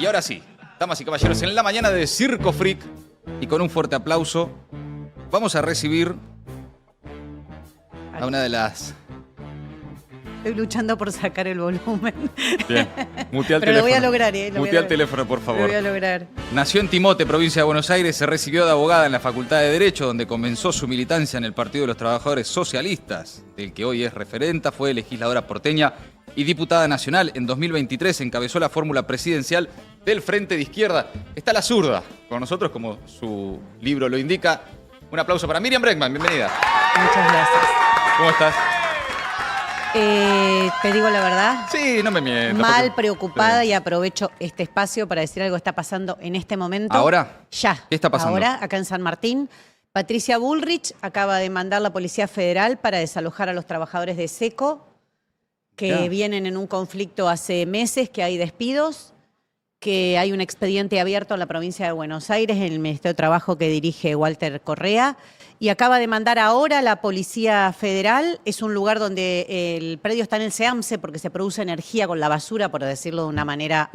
Y ahora sí, damas y caballeros, en la mañana de Circo Freak y con un fuerte aplauso, vamos a recibir a una de las... Estoy luchando por sacar el volumen. Bien, mutea el teléfono. Pero lo voy a lograr, Mutea el teléfono, por favor. Lo voy a lograr. Nació en Timote, provincia de Buenos Aires, se recibió de abogada en la Facultad de Derecho, donde comenzó su militancia en el Partido de los Trabajadores Socialistas, del que hoy es referenta, fue legisladora porteña y diputada nacional. En 2023 encabezó la fórmula presidencial del Frente de Izquierda. Está la zurda con nosotros, como su libro lo indica. Un aplauso para Miriam Bregman, bienvenida. Muchas gracias. ¿Cómo estás? Te digo la verdad. Sí, no me mientas. Mal, preocupada, y aprovecho este espacio para decir algo que está pasando en este momento. ¿Ahora? Ya. ¿Qué está pasando? Ahora, acá en San Martín. Patricia Bullrich acaba de mandar la Policía Federal para desalojar a los trabajadores de SECO, que vienen en un conflicto hace meses, que hay despidos, que hay un expediente abierto en la provincia de Buenos Aires, en el Ministerio de Trabajo que dirige Walter Correa, y acaba de mandar ahora la Policía Federal. Es un lugar donde el predio está en el SEAMSE porque se produce energía con la basura, por decirlo de una manera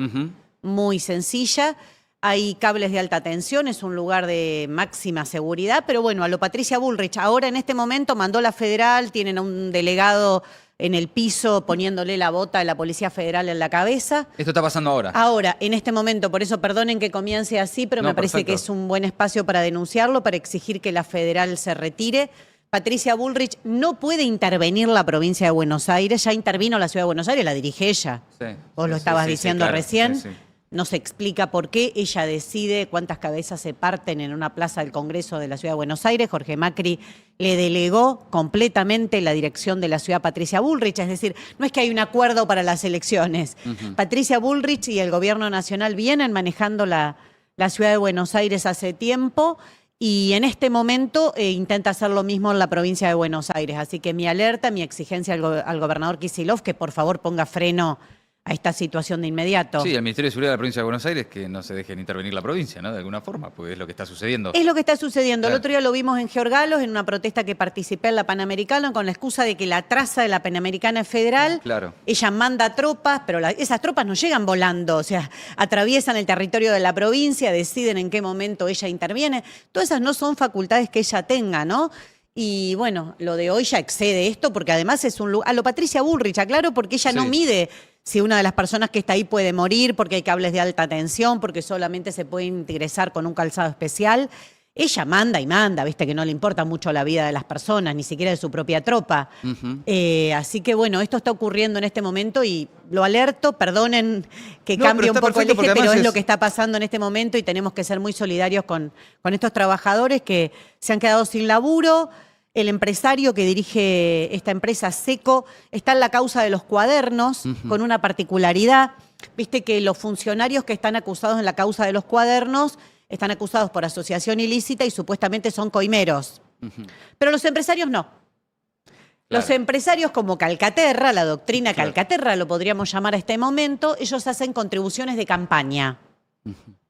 muy sencilla. Hay cables de alta tensión, es un lugar de máxima seguridad, pero bueno, a lo Patricia Bullrich ahora en este momento mandó la Federal, tienen a un delegado en el piso poniéndole la bota de la Policía Federal en la cabeza. Esto está pasando ahora. Ahora, en este momento, por eso perdonen que comience así, pero me parece que es un buen espacio para denunciarlo, para exigir que la Federal se retire. Patricia Bullrich no puede intervenir la provincia de Buenos Aires, ya intervino la ciudad de Buenos Aires, la dirige ella. Sí, Vos lo estabas diciendo claro, recién. sí. No se explica por qué ella decide cuántas cabezas se parten en una plaza del Congreso de la Ciudad de Buenos Aires. Jorge Macri le delegó completamente la dirección de la ciudad a Patricia Bullrich. Es decir, no es que hay un acuerdo para las elecciones. Patricia Bullrich y el gobierno nacional vienen manejando la Ciudad de Buenos Aires hace tiempo y en este momento intenta hacer lo mismo en la provincia de Buenos Aires. Así que mi alerta, mi exigencia al gobernador Kicillof, que por favor ponga freno a esta situación de inmediato. Sí, el Ministerio de Seguridad de la provincia de Buenos Aires que no se dejen intervenir la provincia, ¿no? De alguna forma, porque es lo que está sucediendo. Es lo que está sucediendo. Claro. El otro día lo vimos en Georgalos, en una protesta que participé en la Panamericana, con la excusa de que la traza de la Panamericana es federal. Claro. Ella manda tropas, pero esas tropas no llegan volando, o sea, atraviesan el territorio de la provincia, deciden en qué momento ella interviene. Todas esas no son facultades que ella tenga, ¿no? Y bueno, lo de hoy ya excede esto, porque además es un lugar... A lo Patricia Bullrich, aclaro, porque ella no mide si una de las personas que está ahí puede morir, porque hay cables de alta tensión, porque solamente se puede ingresar con un calzado especial. Ella manda y manda, viste que no le importa mucho la vida de las personas, ni siquiera de su propia tropa. Así que bueno, esto está ocurriendo en este momento y lo alerto, perdonen que cambie un poco el eje, pero es lo que está pasando en este momento y tenemos que ser muy solidarios con estos trabajadores que se han quedado sin laburo. El empresario que dirige esta empresa, SECO, está en la causa de los cuadernos, con una particularidad. Viste que los funcionarios que están acusados en la causa de los cuadernos están acusados por asociación ilícita y supuestamente son coimeros. Pero los empresarios no. Los empresarios como Calcaterra, la doctrina Calcaterra lo podríamos llamar a este momento, ellos hacen contribuciones de campaña.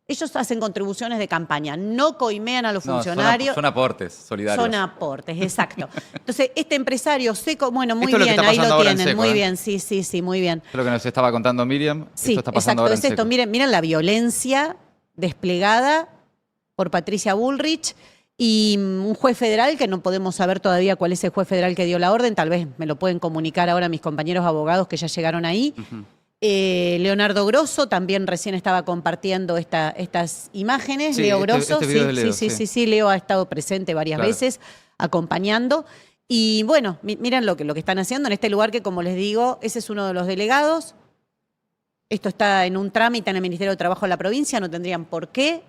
Ellos hacen contribuciones de campaña, no coimean a los funcionarios. Son aportes solidarios. Son aportes, exacto. Entonces, este empresario SECO, bueno, muy Esto bien, ahí lo tienen, SECO, muy bien, sí, muy bien. Es lo que nos estaba contando Miriam. Sí, esto está pasando ahora en es esto. SECO. Miren la violencia desplegada por Patricia Bullrich y un juez federal, que no podemos saber todavía cuál es el juez federal que dio la orden, tal vez me lo pueden comunicar ahora mis compañeros abogados que ya llegaron ahí. Leonardo Grosso también recién estaba compartiendo estas imágenes. Sí, Leo Grosso, video de Leo, sí, Leo ha estado presente varias veces acompañando. Y bueno, miren lo que están haciendo en este lugar que, como les digo, ese es uno de los delegados. Esto está en un trámite en el Ministerio de Trabajo de la provincia, no tendrían por qué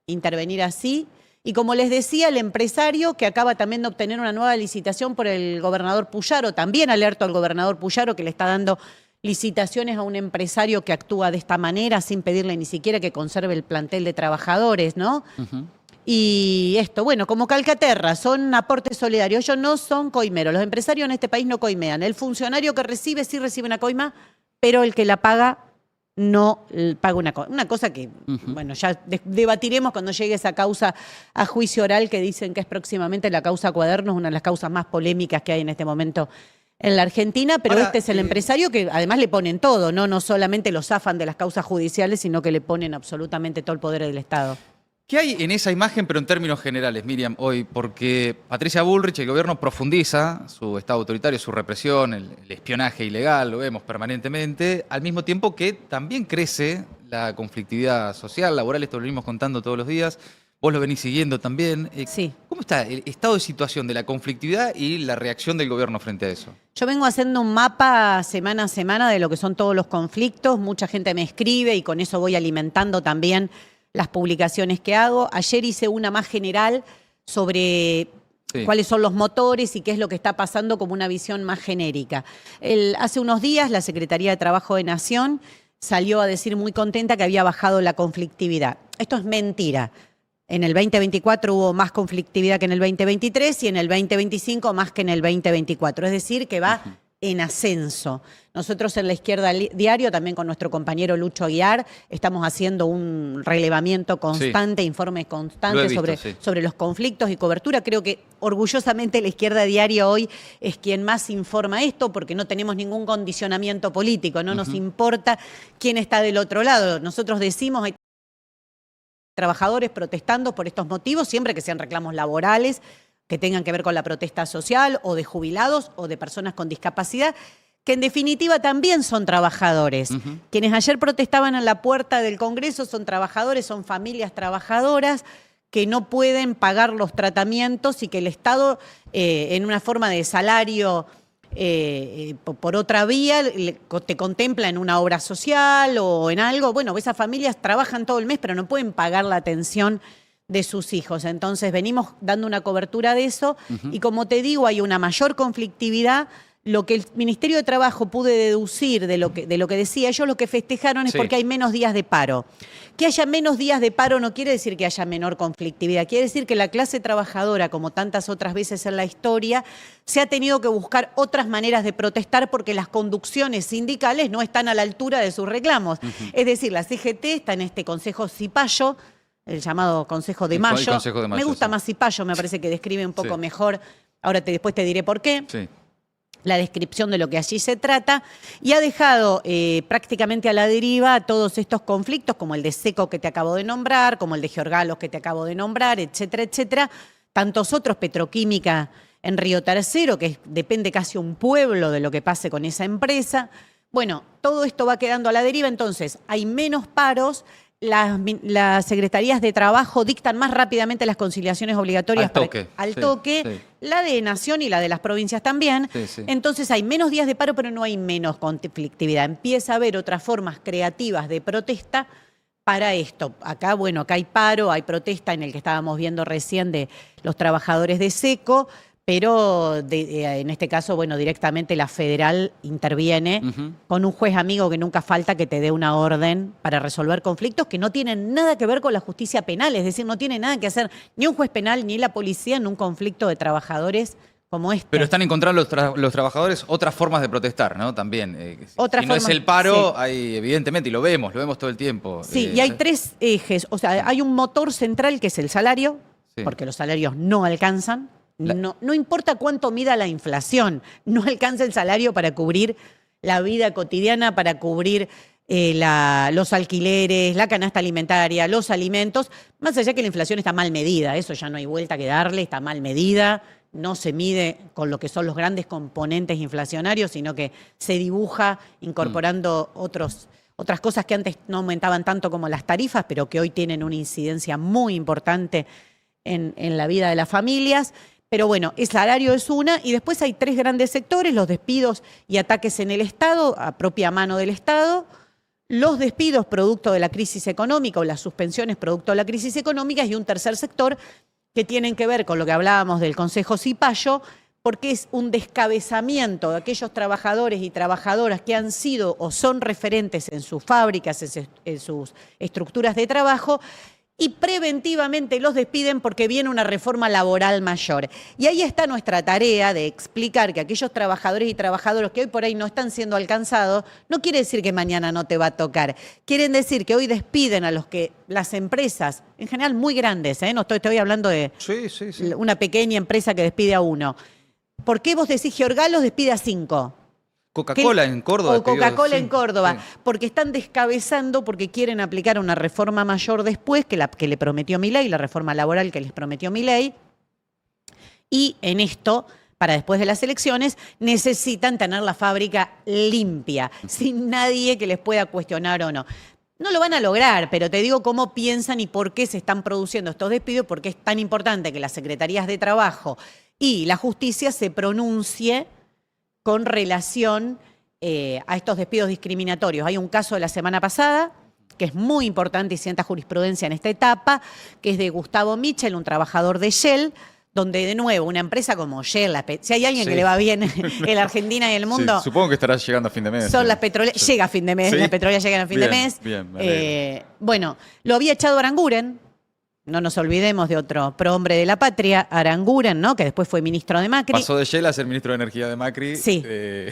intervenir así. Y como les decía, el empresario que acaba también de obtener una nueva licitación por el gobernador Puyaro, también alerto al gobernador Puyaro que le está dando licitaciones a un empresario que actúa de esta manera sin pedirle ni siquiera que conserve el plantel de trabajadores, ¿no? Y esto, bueno, como Calcaterra, son aportes solidarios, ellos no son coimeros, los empresarios en este país no coimean, el funcionario que recibe sí recibe una coima, pero el que la paga no paga una cosa que, bueno, ya debatiremos cuando llegue esa causa a juicio oral que dicen que es próximamente la causa Cuadernos, una de las causas más polémicas que hay en este momento en la Argentina, pero Ahora, este es el empresario que además le ponen todo, ¿no? No solamente lo zafan de las causas judiciales, sino que le ponen absolutamente todo el poder del Estado. ¿Qué hay en esa imagen, pero en términos generales, Miriam, hoy? Porque Patricia Bullrich, el gobierno profundiza su Estado autoritario, su represión, el espionaje ilegal, lo vemos permanentemente, al mismo tiempo que también crece la conflictividad social, laboral, esto lo venimos contando todos los días, vos lo venís siguiendo también. Sí. ¿Cómo está el estado de situación de la conflictividad y la reacción del gobierno frente a eso? Yo vengo haciendo un mapa semana a semana de lo que son todos los conflictos, mucha gente me escribe y con eso voy alimentando también las publicaciones que hago. Ayer hice una más general sobre cuáles son los motores y qué es lo que está pasando como una visión más genérica. Hace unos días la Secretaría de Trabajo de Nación salió a decir muy contenta que había bajado la conflictividad. Esto es mentira. En el 2024 hubo más conflictividad que en el 2023 y en el 2025 más que en el 2024. Es decir, que va en ascenso. Nosotros en La Izquierda Diario, también con nuestro compañero Lucho Aguiar, estamos haciendo un relevamiento constante, informes constantes sobre los conflictos y cobertura. Creo que orgullosamente La Izquierda Diario hoy es quien más informa esto porque no tenemos ningún condicionamiento político, no nos importa quién está del otro lado. Nosotros decimos hay trabajadores protestando por estos motivos, siempre que sean reclamos laborales, que tengan que ver con la protesta social o de jubilados o de personas con discapacidad, que en definitiva también son trabajadores. Quienes ayer protestaban en la puerta del Congreso son trabajadores, son familias trabajadoras que no pueden pagar los tratamientos y que el Estado, en una forma de salario por otra vía, te contempla en una obra social o en algo. Bueno, esas familias trabajan todo el mes, pero no pueden pagar la atención de sus hijos. Entonces venimos dando una cobertura de eso y como te digo, hay una mayor conflictividad. Lo que el Ministerio de Trabajo pude deducir de lo que decía, ellos lo que festejaron es porque hay menos días de paro. Que haya menos días de paro no quiere decir que haya menor conflictividad, quiere decir que la clase trabajadora, como tantas otras veces en la historia, se ha tenido que buscar otras maneras de protestar porque las conducciones sindicales no están a la altura de sus reclamos. Es decir, la CGT está en este Consejo Cipayo, el llamado Consejo de Mayo. Me gusta más Cipayo, me parece que describe un poco mejor. Ahora después te diré por qué. La descripción de lo que allí se trata, y ha dejado prácticamente a la deriva todos estos conflictos, como el de Seco que te acabo de nombrar, como el de Georgalos que te acabo de nombrar, etcétera, etcétera. Tantos otros, Petroquímica en Río Tercero, que depende casi un pueblo de lo que pase con esa empresa. Bueno, todo esto va quedando a la deriva, entonces hay menos paros. Las secretarías de trabajo dictan más rápidamente las conciliaciones obligatorias al toque, la de Nación y la de las provincias también. Entonces hay menos días de paro, pero no hay menos conflictividad. Empieza a haber otras formas creativas de protesta para esto. Acá, bueno, acá hay paro, hay protesta en el que estábamos viendo recién de los trabajadores de Seco, pero en este caso, bueno, directamente la federal interviene con un juez amigo que nunca falta que te dé una orden para resolver conflictos que no tienen nada que ver con la justicia penal, es decir, no tiene nada que hacer ni un juez penal ni la policía en un conflicto de trabajadores como este. Pero están encontrando los trabajadores otras formas de protestar, ¿no? También. Si no es el paro, hay evidentemente, y lo vemos todo el tiempo. Sí, y hay tres ejes, o sea, hay un motor central que es el salario, porque los salarios no alcanzan. No importa cuánto mida la inflación, no alcanza el salario para cubrir la vida cotidiana, para cubrir los alquileres, la canasta alimentaria, los alimentos, más allá que la inflación está mal medida, eso ya no hay vuelta que darle, está mal medida, no se mide con lo que son los grandes componentes inflacionarios, sino que se dibuja incorporando otras cosas que antes no aumentaban tanto como las tarifas, pero que hoy tienen una incidencia muy importante en la vida de las familias. Pero bueno, el salario es una, y después hay tres grandes sectores: los despidos y ataques en el Estado, a propia mano del Estado, los despidos producto de la crisis económica o las suspensiones producto de la crisis económica, y un tercer sector que tienen que ver con lo que hablábamos del Consejo Cipayo, porque es un descabezamiento de aquellos trabajadores y trabajadoras que han sido o son referentes en sus fábricas, en sus estructuras de trabajo, y preventivamente los despiden porque viene una reforma laboral mayor. Y ahí está nuestra tarea de explicar que aquellos trabajadores y trabajadoras que hoy por ahí no están siendo alcanzados, no quiere decir que mañana no te va a tocar. Quieren decir que hoy despiden a los que las empresas, en general muy grandes, no estoy hablando de una pequeña empresa que despide a uno, ¿Por qué vos decís Giorgalos despide a 5? Coca-Cola en Córdoba. O Coca-Cola en sí, Córdoba, sí. porque están descabezando, porque quieren aplicar una reforma mayor después que le prometió Milei, la reforma laboral que les prometió Milei. Y en esto, para después de las elecciones, necesitan tener la fábrica limpia, sin nadie que les pueda cuestionar o no. No lo van a lograr, pero te digo cómo piensan y por qué se están produciendo estos despidos, porque es tan importante que las secretarías de trabajo y la justicia se pronuncie con relación a estos despidos discriminatorios. Hay un caso de la semana pasada que es muy importante y sienta jurisprudencia en esta etapa, que es de Gustavo Mitchell, un trabajador de Shell, donde de nuevo una empresa como Shell, si hay alguien que le va bien en la Argentina y en el mundo, Sí, supongo que estará llegando a fin de mes. son las petroleras. Llega a fin de mes, ¿Sí? las petroleras llegan a fin de Bien, mes. bien, me alegro. Bueno, lo había echado Aranguren. No nos olvidemos de otro prohombre de la patria, Aranguren, ¿no? Que después fue ministro de Macri. Pasó de Shell a ser ministro de Energía de Macri. Sí,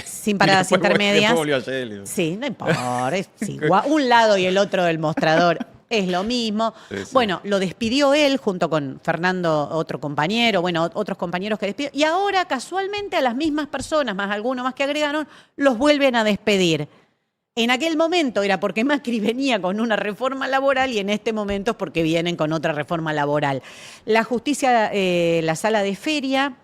sin paradas intermedias. Después volvió a Shell. Sí, no importa, es igual. Un lado y el otro del mostrador es lo mismo. Sí, sí. Bueno, lo despidió él junto con Fernando, otro compañero, bueno, otros compañeros que despidió. Y ahora, casualmente, a las mismas personas, más alguno más que agregaron, los vuelven a despedir. En aquel momento era porque Macri venía con una reforma laboral y en este momento es porque vienen con otra reforma laboral. La justicia, la sala de feria,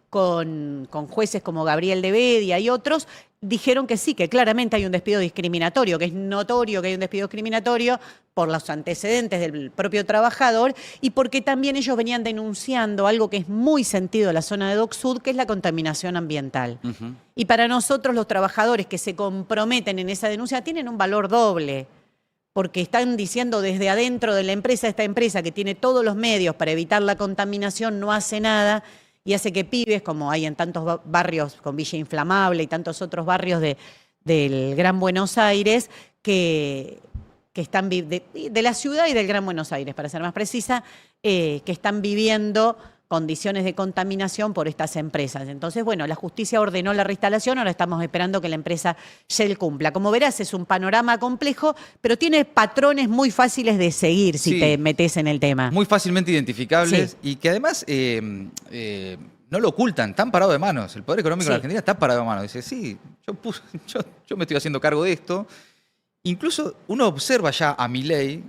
con jueces como Gabriel de Bedia y otros, dijeron que sí, que claramente hay un despido discriminatorio, que es notorio que hay un despido discriminatorio por los antecedentes del propio trabajador y porque también ellos venían denunciando algo que es muy sentido en la zona de Dock Sud, que es la contaminación ambiental. Y para nosotros los trabajadores que se comprometen en esa denuncia tienen un valor doble, porque están diciendo desde adentro de la empresa, esta empresa que tiene todos los medios para evitar la contaminación no hace nada y hace que pibes, como hay en tantos barrios con Villa Inflamable y tantos otros barrios del Gran Buenos Aires, que están de la ciudad y del Gran Buenos Aires, para ser más precisa, que están viviendo condiciones de contaminación por estas empresas. Entonces, bueno, la justicia ordenó la reinstalación, ahora estamos esperando que la empresa Shell cumpla. Como verás, es un panorama complejo, pero tiene patrones muy fáciles de seguir si te metes en el tema. Muy fácilmente identificables y que además no lo ocultan, están parados de manos. El poder económico de la Argentina está parado de manos. Dice, sí, yo me estoy haciendo cargo de esto. Incluso uno observa ya a Milei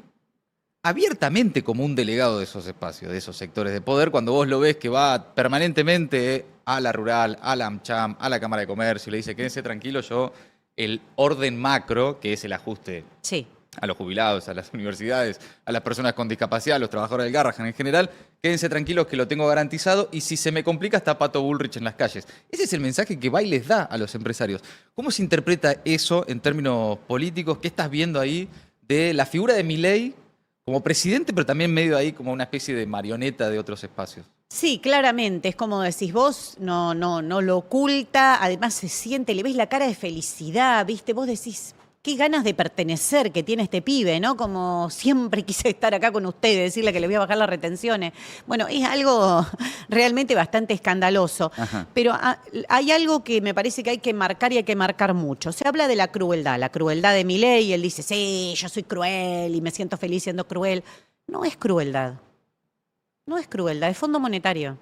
abiertamente como un delegado de esos espacios, de esos sectores de poder, cuando vos lo ves que va permanentemente a la Rural, a la AmCham, a la Cámara de Comercio, y le dice, quédense tranquilos, el orden macro, que es el ajuste a los jubilados, a las universidades, a las personas con discapacidad, a los trabajadores del Garrahan en general, quédense tranquilos que lo tengo garantizado y si se me complica está Pato Bullrich en las calles. Ese es el mensaje que va y les da a los empresarios. ¿Cómo se interpreta eso en términos políticos? ¿Qué estás viendo ahí de la figura de Milei como presidente, pero también medio ahí como una especie de marioneta de otros espacios? Sí, claramente, es como decís vos, no lo oculta, además se siente, le ves la cara de felicidad, ¿viste? Vos decís, qué ganas de pertenecer que tiene este pibe, ¿no? Como siempre quise estar acá con ustedes, decirle que le voy a bajar las retenciones. Bueno, es algo realmente bastante escandaloso. Ajá. Pero hay algo que me parece que hay que marcar y hay que marcar mucho. Se habla de la crueldad de Milei, y él dice, sí, yo soy cruel y me siento feliz siendo cruel. No es crueldad. No es crueldad, es Fondo Monetario.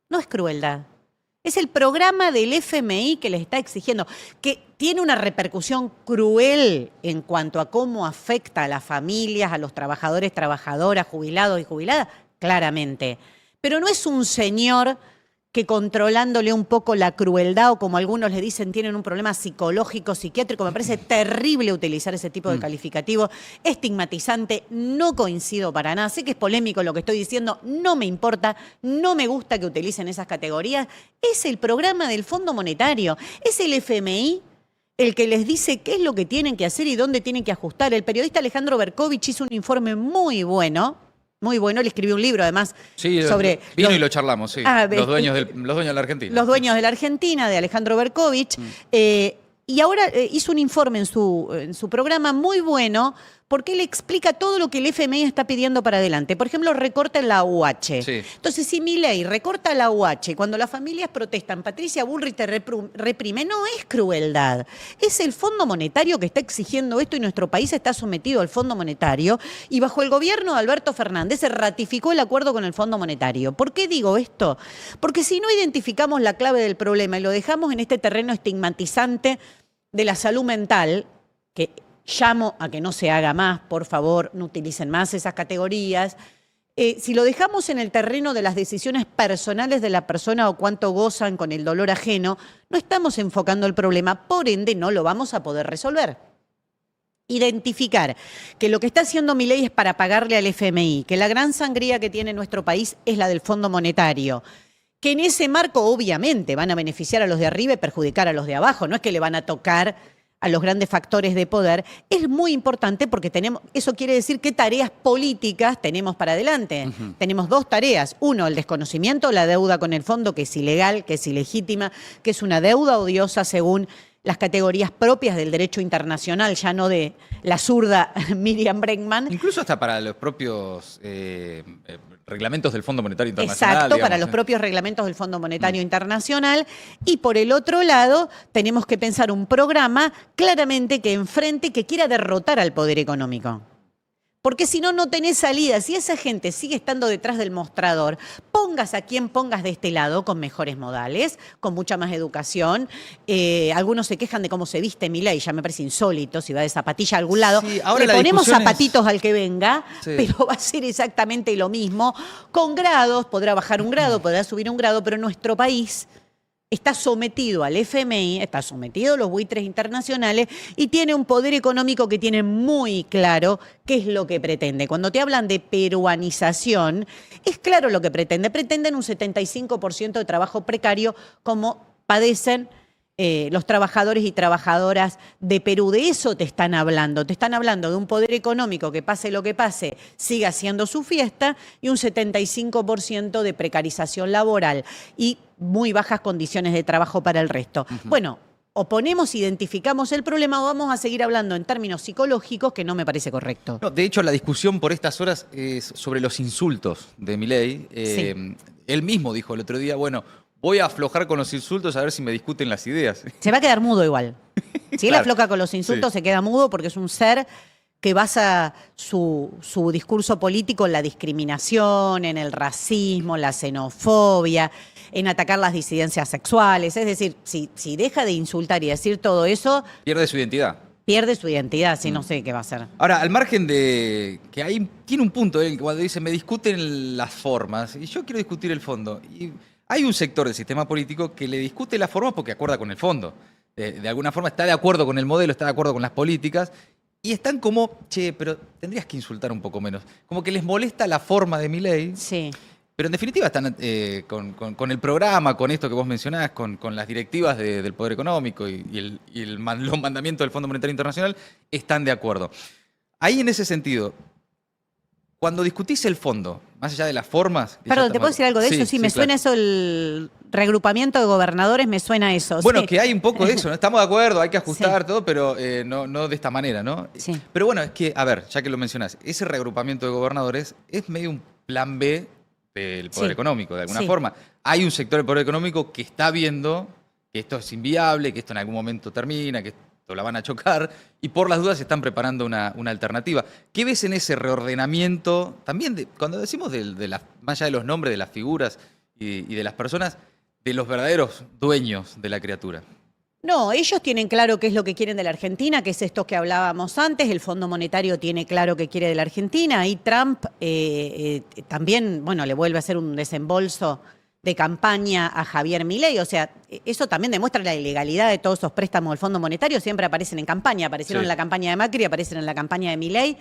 No es crueldad. Es el programa del FMI que les está exigiendo, que tiene una repercusión cruel en cuanto a cómo afecta a las familias, a los trabajadores, trabajadoras, jubilados y jubiladas, claramente. Pero no es un señor que controlándole un poco la crueldad, o como algunos le dicen, tienen un problema psicológico, psiquiátrico. Me parece terrible utilizar ese tipo de calificativo, estigmatizante, no coincido para nada. Sé que es polémico lo que estoy diciendo, no me importa, no me gusta que utilicen esas categorías. Es el programa del Fondo Monetario, es el FMI el que les dice qué es lo que tienen que hacer y dónde tienen que ajustar. El periodista Alejandro Berkovich hizo un informe muy bueno. Muy bueno, él escribió un libro además sobre... Vino y lo charlamos, sí. Los dueños de la Argentina. Los dueños de la Argentina, de Alejandro Berkovich. Y ahora hizo un informe en su programa muy bueno porque él explica todo lo que el FMI está pidiendo para adelante. Por ejemplo, recorta en la UH. Sí. Entonces, si Milei recorta la UH, cuando las familias protestan, Patricia Bullrich te reprime, no es crueldad. Es el Fondo Monetario que está exigiendo esto y nuestro país está sometido al Fondo Monetario. Y bajo el gobierno de Alberto Fernández se ratificó el acuerdo con el Fondo Monetario. ¿Por qué digo esto? Porque si no identificamos la clave del problema y lo dejamos en este terreno estigmatizante de la salud mental, que llamo a que no se haga más, por favor, no utilicen más esas categorías. Si lo dejamos en el terreno de las decisiones personales de la persona o cuánto gozan con el dolor ajeno, no estamos enfocando el problema, por ende no lo vamos a poder resolver. Identificar que lo que está haciendo Milei es para pagarle al FMI, que la gran sangría que tiene nuestro país es la del Fondo Monetario, que en ese marco obviamente van a beneficiar a los de arriba y perjudicar a los de abajo, no es que le van a tocar a los grandes factores de poder, es muy importante porque eso quiere decir qué tareas políticas tenemos para adelante. Tenemos dos tareas. Uno, el desconocimiento, la deuda con el fondo, que es ilegal, que es ilegítima, que es una deuda odiosa según las categorías propias del derecho internacional, ya no de la zurda Miriam Bregman. Incluso hasta para los propios reglamentos del Fondo Monetario Internacional. Exacto, digamos, para los propios reglamentos del Fondo Monetario Internacional. Y por el otro lado, tenemos que pensar un programa claramente que enfrente, que quiera derrotar al poder económico. Porque si no, no tenés salida. Si esa gente sigue estando detrás del mostrador, pongas a quien pongas de este lado con mejores modales, con mucha más educación. Algunos se quejan de cómo se viste Milei, ya me parece insólito, si va de zapatilla a algún lado. Sí, ahora le ponemos zapatitos es... al que venga, sí, pero va a ser exactamente lo mismo. Con grados, podrá bajar un grado, podrá subir un grado, pero nuestro país está sometido al FMI, está sometido a los buitres internacionales y tiene un poder económico que tiene muy claro qué es lo que pretende. Cuando te hablan de peruanización, es claro lo que pretende. Pretenden un 75% de trabajo precario como padecen los trabajadores y trabajadoras de Perú. De eso te están hablando. Te están hablando de un poder económico que pase lo que pase, siga haciendo su fiesta y un 75% de precarización laboral y muy bajas condiciones de trabajo para el resto. Bueno, o ponemos, identificamos el problema o vamos a seguir hablando en términos psicológicos, que no me parece correcto. No, de hecho, la discusión por estas horas es sobre los insultos de Milei. Sí. Él mismo dijo el otro día, bueno, voy a aflojar con los insultos a ver si me discuten las ideas. Se va a quedar mudo igual. Si él Claro. afloca con los insultos, Sí. se queda mudo porque es un ser que basa su discurso político en la discriminación, en el racismo, la xenofobia, en atacar las disidencias sexuales. Es decir, si deja de insultar y decir todo eso, Pierde su identidad. pierde su identidad, si no sé qué va a hacer. Ahora, al margen de que ahí tiene un punto él cuando dice me discuten las formas y yo quiero discutir el fondo. Y hay un sector del sistema político que le discute las formas porque acuerda con el fondo. De alguna forma está de acuerdo con el modelo, está de acuerdo con las políticas y están como, che, pero tendrías que insultar un poco menos. Como que les molesta la forma de Milei. Sí. Pero en definitiva están con el programa, con esto que vos mencionás, con las directivas del Poder Económico y los mandamientos del Fondo Monetario Internacional, están de acuerdo. Ahí en ese sentido, cuando discutís el fondo, más allá de las formas... Perdón, ¿te puedo decir algo de eso? Sí, me suena eso, el reagrupamiento de gobernadores, me suena eso. Bueno, sí. que hay un poco de eso, ¿no? Estamos de acuerdo, hay que ajustar todo, pero no de esta manera, ¿no? Sí. Pero bueno, es que, a ver, ya que lo mencionás, ese reagrupamiento de gobernadores es medio un plan B del poder económico, de alguna forma. Hay un sector del poder económico que está viendo que esto es inviable, que esto en algún momento termina, que esto la van a chocar, y por las dudas están preparando una alternativa. ¿Qué ves en ese reordenamiento? También, cuando decimos más allá de los nombres, de las figuras y de las personas, de los verdaderos dueños de la criatura. No, ellos tienen claro qué es lo que quieren de la Argentina, que es esto que hablábamos antes. El Fondo Monetario tiene claro qué quiere de la Argentina. Y Trump también, bueno, le vuelve a hacer un desembolso de campaña a Javier Milei. O sea, eso también demuestra la ilegalidad de todos esos préstamos del Fondo Monetario. Siempre aparecen en campaña. Aparecieron en la campaña de Macri, aparecen en la campaña de Milei.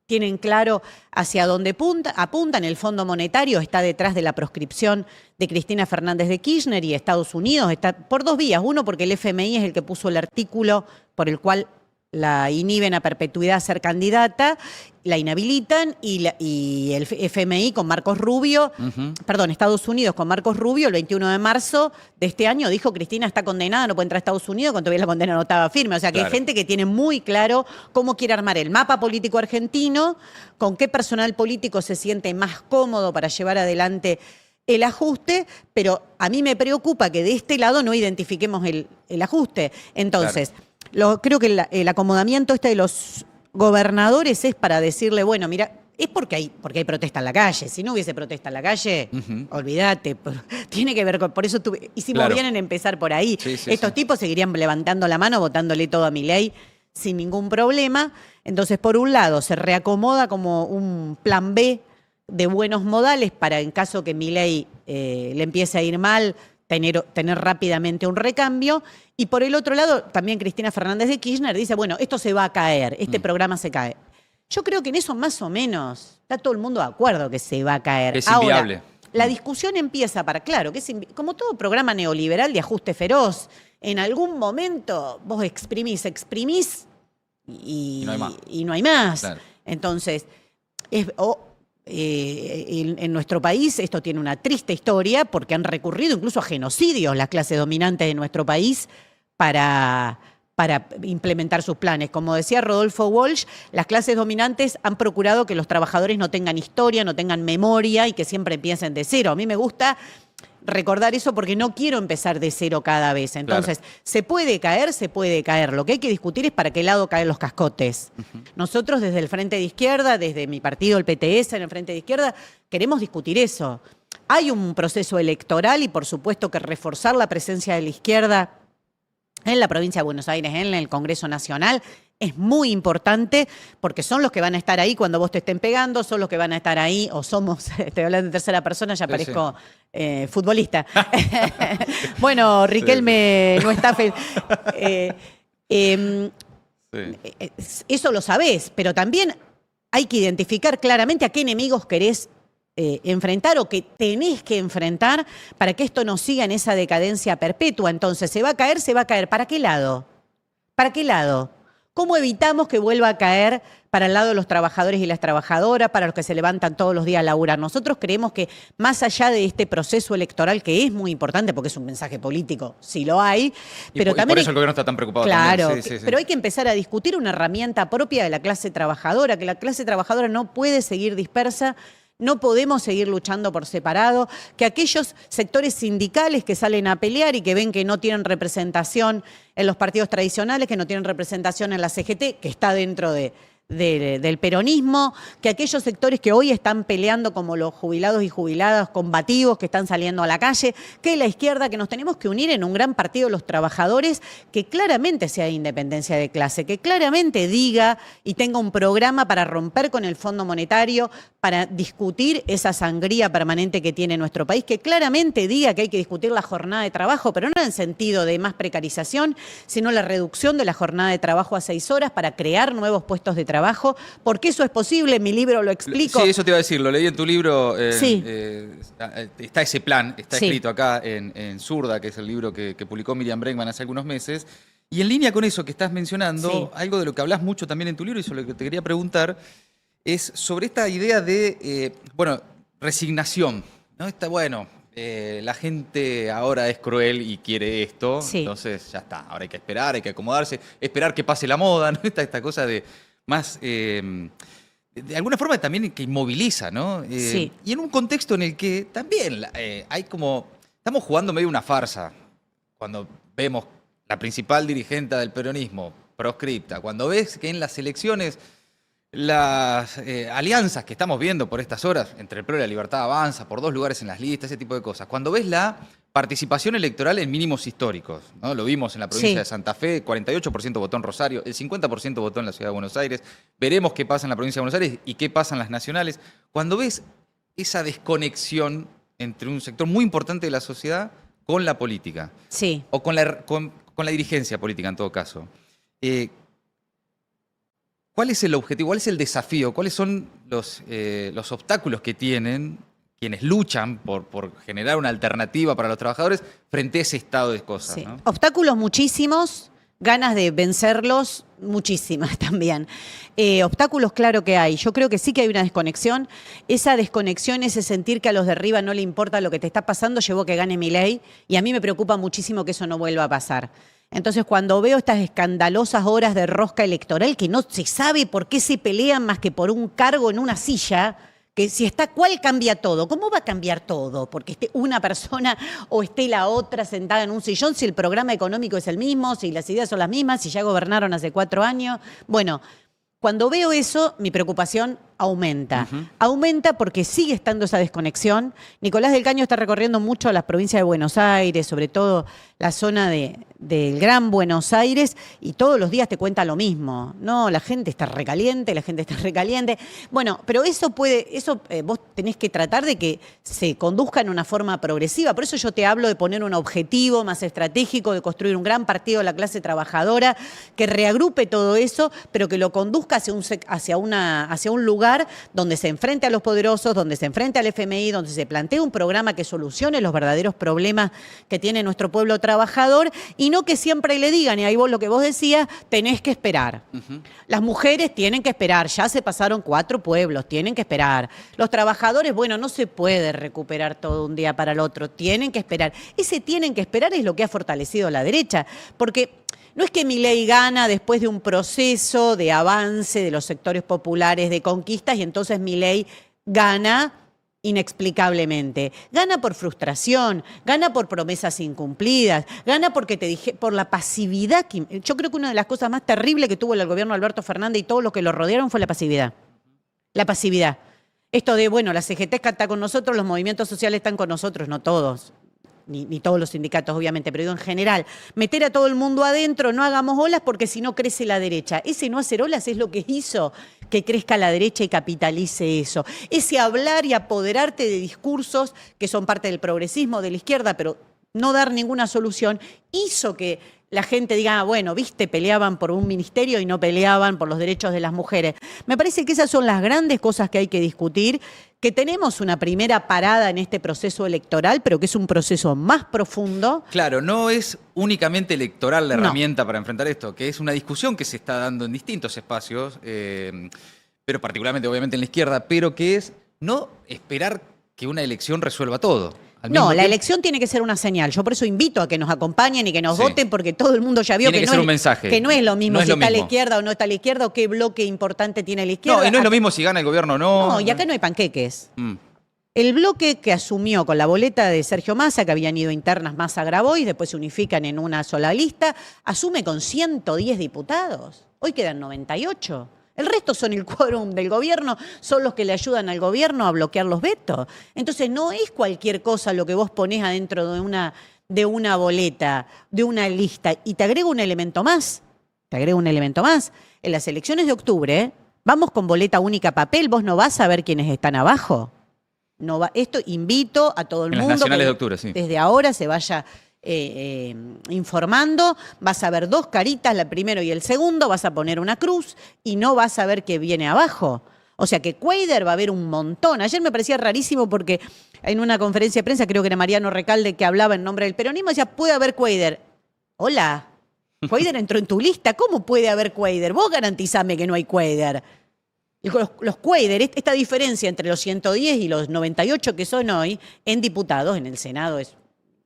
Tienen claro hacia dónde apuntan. El Fondo Monetario está detrás de la proscripción de Cristina Fernández de Kirchner y Estados Unidos está por dos vías. Uno, porque el FMI es el que puso el artículo por el cual la inhiben a perpetuidad a ser candidata, la inhabilitan y el FMI con Marcos Rubio, perdón, Estados Unidos con Marcos Rubio, el 21 de marzo de este año dijo Cristina está condenada, no puede entrar a Estados Unidos cuando todavía la condena no estaba firme. O sea que hay gente que tiene muy claro cómo quiere armar el mapa político argentino, con qué personal político se siente más cómodo para llevar adelante el ajuste, pero a mí me preocupa que de este lado no identifiquemos el ajuste. Entonces, creo que el acomodamiento de los gobernadores es para decirle, bueno, mira, es porque hay protesta en la calle. Si no hubiese protesta en la calle, olvídate. Tiene que ver con... Por eso hicimos bien en empezar por ahí. Estos tipos seguirían levantando la mano, votándole todo a Milei sin ningún problema. Entonces, por un lado, se reacomoda como un plan B de buenos modales para, en caso que Milei le empiece a ir mal, tener rápidamente un recambio. Y por el otro lado, también Cristina Fernández de Kirchner dice, bueno, esto se va a caer, este programa se cae. Yo creo que en eso más o menos está todo el mundo de acuerdo que se va a caer. Es inviable. Ahora, la discusión empieza claro, que es como todo programa neoliberal de ajuste feroz, en algún momento vos exprimís y no hay más. Claro. Entonces, en nuestro país esto tiene una triste historia porque han recurrido incluso a genocidios las clases dominantes de nuestro país para implementar sus planes. Como decía Rodolfo Walsh, las clases dominantes han procurado que los trabajadores no tengan historia, no tengan memoria y que siempre empiecen de cero. A mí me gusta recordar eso porque no quiero empezar de cero cada vez. Entonces, se puede caer. Lo que hay que discutir es para qué lado caen los cascotes. Nosotros desde el Frente de Izquierda, desde mi partido, el PTS, en el Frente de Izquierda, queremos discutir eso. Hay un proceso electoral y por supuesto que reforzar la presencia de la izquierda en la provincia de Buenos Aires, en el Congreso Nacional, es muy importante porque son los que van a estar ahí cuando vos te estén pegando, son los que van a estar ahí, o somos, estoy hablando en tercera persona, ya parezco futbolista. Bueno, Riquelme no está feliz. Eso lo sabés, pero también hay que identificar claramente a qué enemigos querés enfrentar o que tenés que enfrentar para que esto no siga en esa decadencia perpetua. Entonces, ¿se va a caer? ¿Se va a caer? ¿Para qué lado? ¿Para qué lado? ¿Cómo evitamos que vuelva a caer para el lado de los trabajadores y las trabajadoras, para los que se levantan todos los días a laburar? Nosotros creemos que más allá de este proceso electoral, que es muy importante porque es un mensaje político, sí lo hay, pero también... por eso el gobierno está tan preocupado. Claro, también. Pero hay que empezar a discutir una herramienta propia de la clase trabajadora, que la clase trabajadora no puede seguir dispersa. No podemos seguir luchando por separado, que aquellos sectores sindicales que salen a pelear y que ven que no tienen representación en los partidos tradicionales, que no tienen representación en la CGT, que está dentro del peronismo, que aquellos sectores que hoy están peleando como los jubilados y jubiladas combativos que están saliendo a la calle, que la izquierda, que nos tenemos que unir en un gran partido de los trabajadores que claramente sea de independencia de clase, que claramente diga y tenga un programa para romper con el Fondo Monetario, para discutir esa sangría permanente que tiene nuestro país, que claramente diga que hay que discutir la jornada de trabajo, pero no en el sentido de más precarización, sino la reducción de la jornada de trabajo a 6 horas para crear nuevos puestos de trabajo, porque eso es posible, en mi libro lo explico. Sí, eso te iba a decir, lo leí en tu libro, está ese plan, está escrito acá en Zurda, que es el libro que publicó Miriam Bregman hace algunos meses, y en línea con eso que estás mencionando, algo de lo que hablas mucho también en tu libro y sobre lo que te quería preguntar, es sobre esta idea de, resignación, ¿no? La gente ahora es cruel y quiere esto, entonces ya está, ahora hay que esperar, hay que acomodarse, esperar que pase la moda, ¿no? Esta cosa de más, de alguna forma también que inmoviliza, ¿no? Y en un contexto en el que también hay como, estamos jugando medio una farsa, cuando vemos la principal dirigente del peronismo proscripta, cuando ves que en las elecciones las alianzas que estamos viendo por estas horas entre el PRO y la Libertad Avanza, por 2 lugares en las listas, ese tipo de cosas. Cuando ves la participación electoral en mínimos históricos, ¿no? Lo vimos en la provincia de Santa Fe, 48% votó en Rosario, el 50% votó en la ciudad de Buenos Aires. Veremos qué pasa en la provincia de Buenos Aires y qué pasa en las nacionales. Cuando ves esa desconexión entre un sector muy importante de la sociedad con la política, o con la dirigencia política en todo caso, ¿cuál es el objetivo? ¿Cuál es el desafío? ¿Cuáles son los obstáculos que tienen quienes luchan por generar una alternativa para los trabajadores frente a ese estado de cosas? ¿No? Obstáculos muchísimos, ganas de vencerlos, muchísimas también. Obstáculos, claro que hay. Yo creo que sí que hay una desconexión. Esa desconexión, ese sentir que a los de arriba no le importa lo que te está pasando, llevó a que gane Milei, y a mí me preocupa muchísimo que eso no vuelva a pasar. Entonces, cuando veo estas escandalosas horas de rosca electoral, que no se sabe por qué se pelean más que por un cargo en una silla, que si está cuál cambia todo. ¿Cómo va a cambiar todo? Porque esté una persona o esté la otra sentada en un sillón, si el programa económico es el mismo, si las ideas son las mismas, si ya gobernaron hace 4 años. Bueno, cuando veo eso, mi preocupación aumenta. Aumenta porque sigue estando esa desconexión. Nicolás del Caño está recorriendo mucho las provincias de Buenos Aires, sobre todo la zona del Gran Buenos Aires, y todos los días te cuenta lo mismo. No, la gente está recaliente, la gente está recaliente. Bueno, pero vos tenés que tratar de que se conduzca en una forma progresiva. Por eso yo te hablo de poner un objetivo más estratégico, de construir un gran partido de la clase trabajadora, que reagrupe todo eso, pero que lo conduzca hacia un lugar donde se enfrente a los poderosos, donde se enfrente al FMI, donde se plantee un programa que solucione los verdaderos problemas que tiene nuestro pueblo trabajador, y no que siempre le digan, y ahí vos lo que vos decías, tenés que esperar. Las mujeres tienen que esperar, ya se pasaron 4 pueblos, tienen que esperar. Los trabajadores, bueno, no se puede recuperar todo un día para el otro, tienen que esperar. Ese tienen que esperar es lo que ha fortalecido la derecha, porque no es que Milei gana después de un proceso de avance de los sectores populares, de conquistas, y entonces Milei gana inexplicablemente. Gana por frustración, gana por promesas incumplidas, gana porque por la pasividad. Yo creo que una de las cosas más terribles que tuvo el gobierno de Alberto Fernández y todos los que lo rodearon fue la pasividad. La pasividad. Esto de, bueno, la CGT está con nosotros, los movimientos sociales están con nosotros, no todos. Ni todos los sindicatos, obviamente, pero digo en general, meter a todo el mundo adentro, no hagamos olas porque si no crece la derecha. Ese no hacer olas es lo que hizo que crezca la derecha y capitalice eso. Ese hablar y apoderarte de discursos que son parte del progresismo de la izquierda, pero no dar ninguna solución, hizo que la gente diga, bueno, viste, peleaban por un ministerio y no peleaban por los derechos de las mujeres. Me parece que esas son las grandes cosas que hay que discutir, que tenemos una primera parada en este proceso electoral, pero que es un proceso más profundo. Claro, no es únicamente electoral la herramienta para enfrentar esto, que es una discusión que se está dando en distintos espacios, pero particularmente obviamente en la izquierda, pero que es no esperar que una elección resuelva todo. No, la elección tiene que ser una señal. Yo por eso invito a que nos acompañen y que nos voten, porque todo el mundo ya vio que, un mensaje. Que no es lo mismo si está a la izquierda o no está a la izquierda, o qué bloque importante tiene la izquierda. No, y no es lo mismo si gana el gobierno o no. No, y acá no hay panqueques. El bloque que asumió con la boleta de Sergio Massa, que habían ido internas Massa Grabois, después se unifican en una sola lista, asume con 110 diputados. Hoy quedan 98. El resto son el quórum del gobierno, son los que le ayudan al gobierno a bloquear los vetos. Entonces no es cualquier cosa lo que vos ponés adentro de una boleta, de una lista. Y te agrego un elemento más. En las elecciones de octubre, vamos con boleta única papel, vos no vas a ver quiénes están abajo. Esto invito a todo el mundo las nacionales que de octubre, sí. Desde ahora se vaya informando, vas a ver 2 caritas, la primero y el segundo, vas a poner una cruz y no vas a ver qué viene abajo. O sea que Cuéllar va a haber un montón. Ayer me parecía rarísimo porque en una conferencia de prensa, creo que era Mariano Recalde que hablaba en nombre del peronismo, decía, puede haber Cuéllar. Hola, Cuéllar entró en tu lista, ¿cómo puede haber Cuéllar? Vos garantizame que no hay Cuéllar. Los Cuéllar, esta diferencia entre los 110 y los 98 que son hoy en diputados, en el Senado es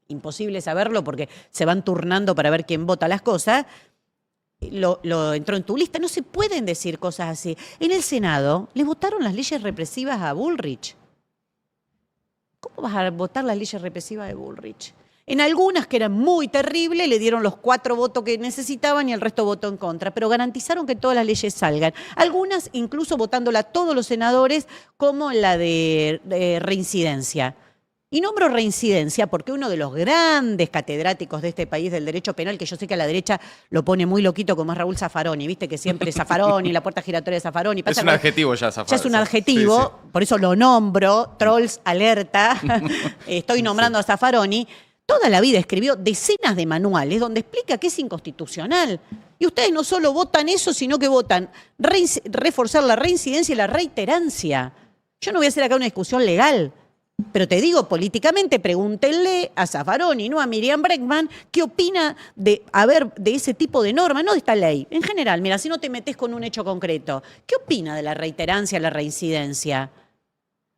imposible saberlo porque se van turnando para ver quién vota las cosas, lo entró en tu lista. No se pueden decir cosas así. En el Senado le votaron las leyes represivas a Bullrich. ¿Cómo vas a votar las leyes represivas de Bullrich? En algunas que eran muy terribles le dieron los 4 votos que necesitaban y el resto votó en contra, pero garantizaron que todas las leyes salgan. Algunas incluso votándola todos los senadores, como la de reincidencia. Y nombro reincidencia porque uno de los grandes catedráticos de este país del derecho penal, que yo sé que a la derecha lo pone muy loquito, como es Raúl Zaffaroni, viste que siempre es Zaffaroni, la puerta giratoria de Zaffaroni. Es un adjetivo ya, Zaffaroni. Ya es un adjetivo, sí. Por eso lo nombro, trolls, alerta, estoy nombrando a Zaffaroni. Toda la vida escribió decenas de manuales donde explica que es inconstitucional. Y ustedes no solo votan eso, sino que votan reforzar la reincidencia y la reiterancia. Yo no voy a hacer acá una discusión legal. Pero te digo, políticamente, pregúntenle a Zaffaroni, no a Miriam Bregman, qué opina de ese tipo de norma, no de esta ley. En general, mira, si no te metes con un hecho concreto, ¿qué opina de la reiterancia, la reincidencia?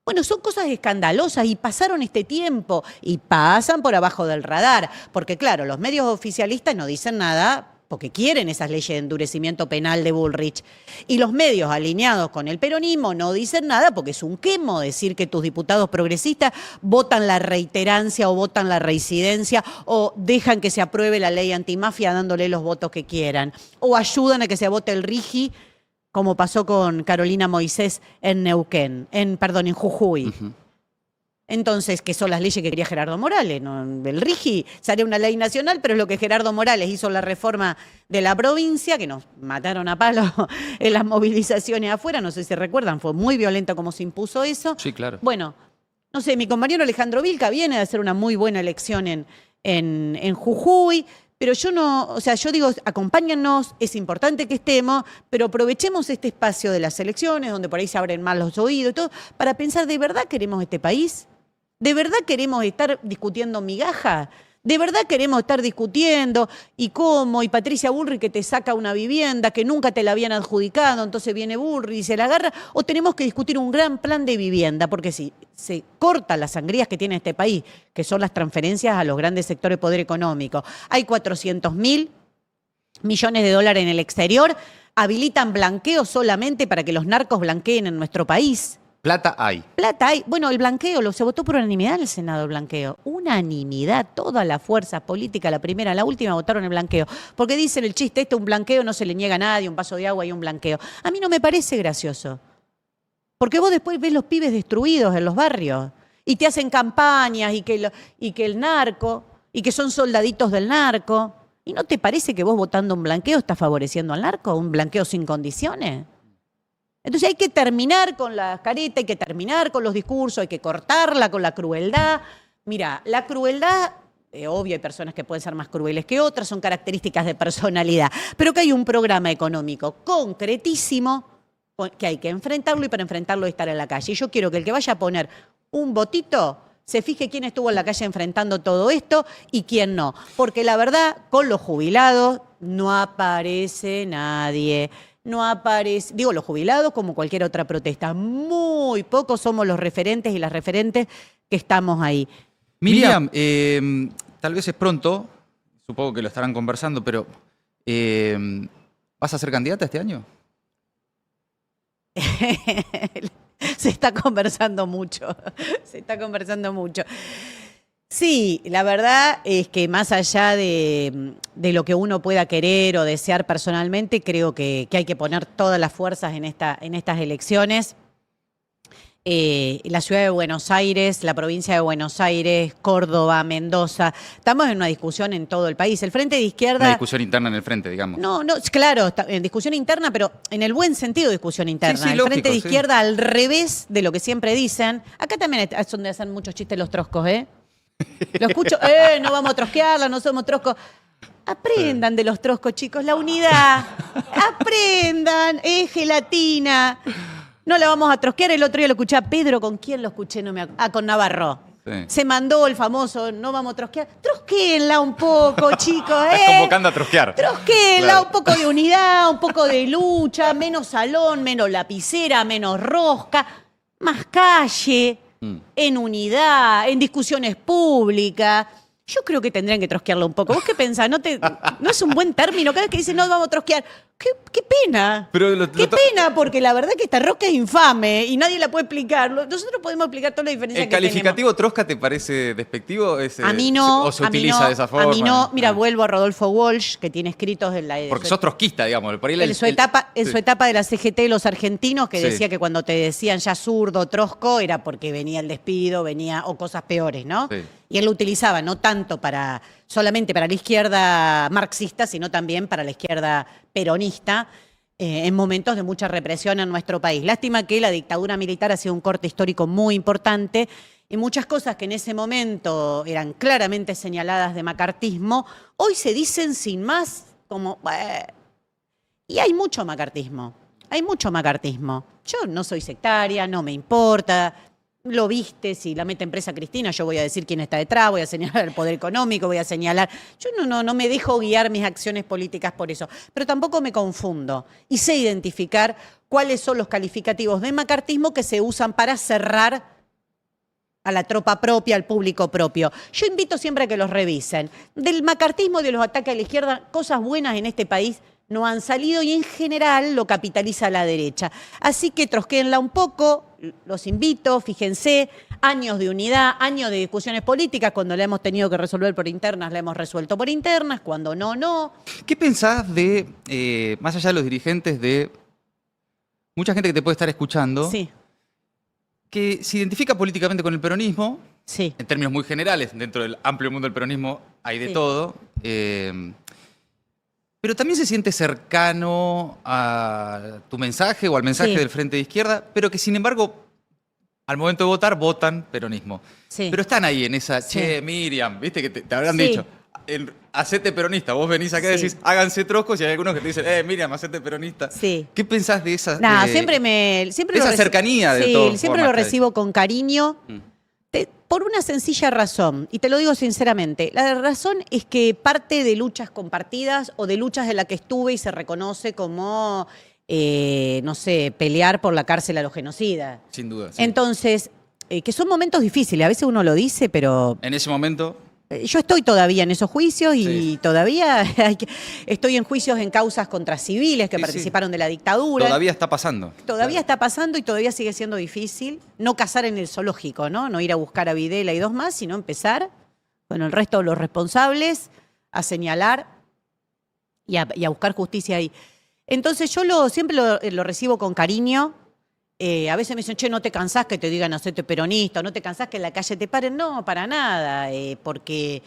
Bueno, son cosas escandalosas y pasaron este tiempo y pasan por abajo del radar. Porque claro, los medios oficialistas no dicen nada porque quieren esas leyes de endurecimiento penal de Bullrich. Y los medios alineados con el peronismo no dicen nada porque es un quemo decir que tus diputados progresistas votan la reiterancia o votan la reincidencia o dejan que se apruebe la ley antimafia dándole los votos que quieran. O ayudan a que se vote el RIGI, como pasó con Carolina Moisés en Neuquén, en Jujuy. Ujú. Entonces, que son las leyes que quería Gerardo Morales, ¿no? El RIGI sale una ley nacional, pero es lo que Gerardo Morales hizo la reforma de la provincia, que nos mataron a palo en las movilizaciones afuera, no sé si recuerdan, fue muy violento como se impuso eso. Sí, claro. Bueno, no sé, mi compañero Alejandro Vilca viene de hacer una muy buena elección en Jujuy, pero yo no, o sea, yo digo, acompáñennos, es importante que estemos, pero aprovechemos este espacio de las elecciones, donde por ahí se abren más los oídos y todo, para pensar, ¿de verdad queremos este país? ¿De verdad queremos estar discutiendo migajas? ¿De verdad queremos estar discutiendo y cómo? Y Patricia Bullrich que te saca una vivienda que nunca te la habían adjudicado, entonces viene Bullrich y se la agarra. ¿O tenemos que discutir un gran plan de vivienda? Porque si se cortan las sangrías que tiene este país, que son las transferencias a los grandes sectores de poder económico, hay 400.000 millones de dólares en el exterior, habilitan blanqueo solamente para que los narcos blanqueen en nuestro país. Plata hay. Plata hay. Bueno, el blanqueo, se votó por unanimidad en el Senado el blanqueo. Unanimidad. Todas las fuerzas políticas, la primera, la última, votaron el blanqueo. Porque dicen el chiste, un blanqueo no se le niega a nadie, un vaso de agua y un blanqueo. A mí no me parece gracioso. Porque vos después ves los pibes destruidos en los barrios y te hacen campañas y que el narco, y que son soldaditos del narco. ¿Y no te parece que vos votando un blanqueo estás favoreciendo al narco? ¿Un blanqueo sin condiciones? Entonces hay que terminar con la careta, hay que terminar con los discursos, hay que cortarla con la crueldad. Mira, la crueldad, obvio hay personas que pueden ser más crueles que otras, son características de personalidad, pero que hay un programa económico concretísimo que hay que enfrentarlo y para enfrentarlo hay que estar en la calle. Y yo quiero que el que vaya a poner un votito se fije quién estuvo en la calle enfrentando todo esto y quién no. Porque la verdad, con los jubilados no aparece nadie. No aparece, digo, los jubilados como cualquier otra protesta. Muy pocos somos los referentes y las referentes que estamos ahí. Miriam, tal vez es pronto, supongo que lo estarán conversando, pero ¿vas a ser candidata este año? Se está conversando mucho, se está conversando mucho. Sí, la verdad es que más allá de lo que uno pueda querer o desear personalmente, creo que hay que poner todas las fuerzas en estas elecciones. La ciudad de Buenos Aires, la provincia de Buenos Aires, Córdoba, Mendoza, estamos en una discusión en todo el país. El Frente de Izquierda... Una discusión interna en el frente, digamos. No, claro, en discusión interna, pero en el buen sentido de discusión interna. Sí, el lógico, Frente de sí. Izquierda, al revés de lo que siempre dicen. Acá también son de hacer muchos chistes los troscos, ¿eh? Lo escucho, no vamos a trosquearla, no somos troscos. Aprendan de los troscos, chicos, la unidad. Aprendan, es gelatina. No la vamos a trosquear. El otro día lo escuché a Pedro, ¿con quién lo escuché? No me acuerdo. Con Navarro. Sí. Se mandó el famoso, no vamos a trosquear. Trosquéenla un poco, chicos, ¿eh? Estás convocando a trosquear. Trosquéenla, Claro. un poco de unidad, un poco de lucha, menos salón, menos lapicera, menos rosca, más calle, en unidad, en discusiones públicas. Yo creo que tendrían que trosquearlo un poco. ¿Vos qué pensás? ¿No es un buen término? Cada vez que dicen no vamos a trosquear. ¡Qué pena! Pero ¡Qué pena! Porque la verdad que esta rosca es infame y nadie la puede explicar. Nosotros podemos explicar toda la diferencia ¿El que tenemos. calificativo trosca te parece despectivo? A mí no. ¿O se a mí utiliza no, de esa forma? A mí no. Mira, vuelvo a Rodolfo Walsh, que tiene escritos en la... Porque sos trotskista, digamos. Por ahí En su etapa de la CGT de los argentinos, que Sí. decía que cuando te decían ya zurdo, trosco, era porque venía el despido, o cosas peores, ¿no? Sí. Y él lo utilizaba no tanto solamente para la izquierda marxista, sino también para la izquierda peronista, en momentos de mucha represión en nuestro país. Lástima que la dictadura militar ha sido un corte histórico muy importante y muchas cosas que en ese momento eran claramente señaladas de macartismo, hoy se dicen sin más, como... Y hay mucho macartismo, hay mucho macartismo. Yo no soy sectaria, no me importa, lo viste, si la mete en presa Cristina, yo voy a decir quién está detrás, voy a señalar el poder económico, voy a señalar... Yo no me dejo guiar mis acciones políticas por eso, pero tampoco me confundo y sé identificar cuáles son los calificativos de macartismo que se usan para cerrar a la tropa propia, al público propio. Yo invito siempre a que los revisen. Del macartismo y de los ataques a la izquierda, cosas buenas en este país no han salido y en general lo capitaliza la derecha. Así que trosquéenla un poco, los invito, fíjense, años de unidad, años de discusiones políticas, cuando la hemos tenido que resolver por internas, la hemos resuelto por internas, cuando no, no. ¿Qué pensás de, más allá de los dirigentes, de mucha gente que te puede estar escuchando, Sí, que se identifica políticamente con el peronismo, sí. en términos muy generales, dentro del amplio mundo del peronismo hay de Sí. todo, pero también se siente cercano a tu mensaje o al mensaje Sí. del Frente de Izquierda, pero que sin embargo, al momento de votar, votan peronismo. Sí. Pero están ahí en esa, Sí. che, Miriam, viste que te habrán Sí. dicho, hacete peronista. Vos venís acá y Sí. decís, háganse troscos, y hay algunos que te dicen, Miriam, hacete peronista. Sí. ¿Qué pensás de esa, Nada, siempre esa lo cercanía de sí, todas siempre formas lo que hay? recibo con cariño. Mm. Por una sencilla razón, y te lo digo sinceramente, la razón es que parte de luchas compartidas o de luchas en las que estuve y se reconoce como, no sé, pelear por la cárcel a los genocidas. Sin duda. Sí. Entonces, que son momentos difíciles, a veces uno lo dice, pero En ese momento, yo estoy todavía en esos juicios y Sí. todavía estoy en juicios en causas contra civiles que Sí, sí. participaron de la dictadura. todavía está pasando. Todavía está pasando y todavía sigue siendo difícil no cazar en el zoológico, ¿no? No ir a buscar a Videla y dos más, sino empezar, bueno, el resto de los responsables a señalar y a buscar justicia ahí. Entonces yo siempre lo recibo con cariño. A veces me dicen, che, ¿no te cansás que te digan hacete peronista? ¿No te cansás que en la calle te paren? No, para nada, porque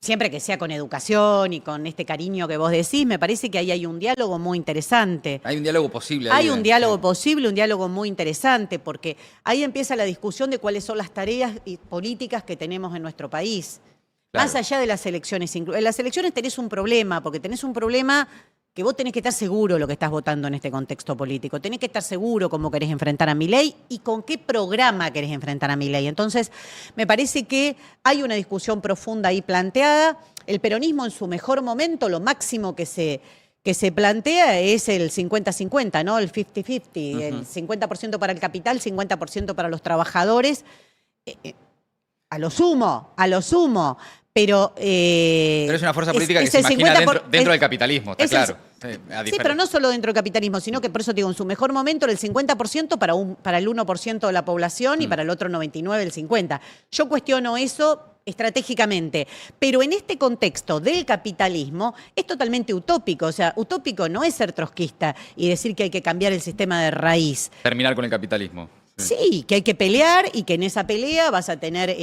siempre que sea con educación y con este cariño que vos decís, me parece que ahí hay un diálogo muy interesante. Hay un diálogo posible. ahí, Hay un diálogo sí. posible, un diálogo muy interesante, porque ahí empieza la discusión de cuáles son las tareas políticas que tenemos en nuestro país. Claro. Más allá de las elecciones. En las elecciones tenés un problema, porque tenés un problema que vos tenés que estar seguro de lo que estás votando en este contexto político. Tenés que estar seguro cómo querés enfrentar a Milei y con qué programa querés enfrentar a Milei. Entonces, me parece que hay una discusión profunda ahí planteada. El peronismo en su mejor momento, lo máximo que se plantea es el 50-50, ¿no? El 50-50, el 50% para el capital, 50% para los trabajadores. A lo sumo. Pero es una fuerza política que se imagina dentro del capitalismo, está claro. Sí, pero no solo dentro del capitalismo, sino que por eso te digo, en su mejor momento era el 50% para el 1% de la población y para el otro 99% el 50%. Yo cuestiono eso estratégicamente, pero en este contexto del capitalismo es totalmente utópico. O sea, utópico no es ser trotskista y decir que hay que cambiar el sistema de raíz. Terminar con el capitalismo. Sí, que hay que pelear y que en esa pelea vas a tener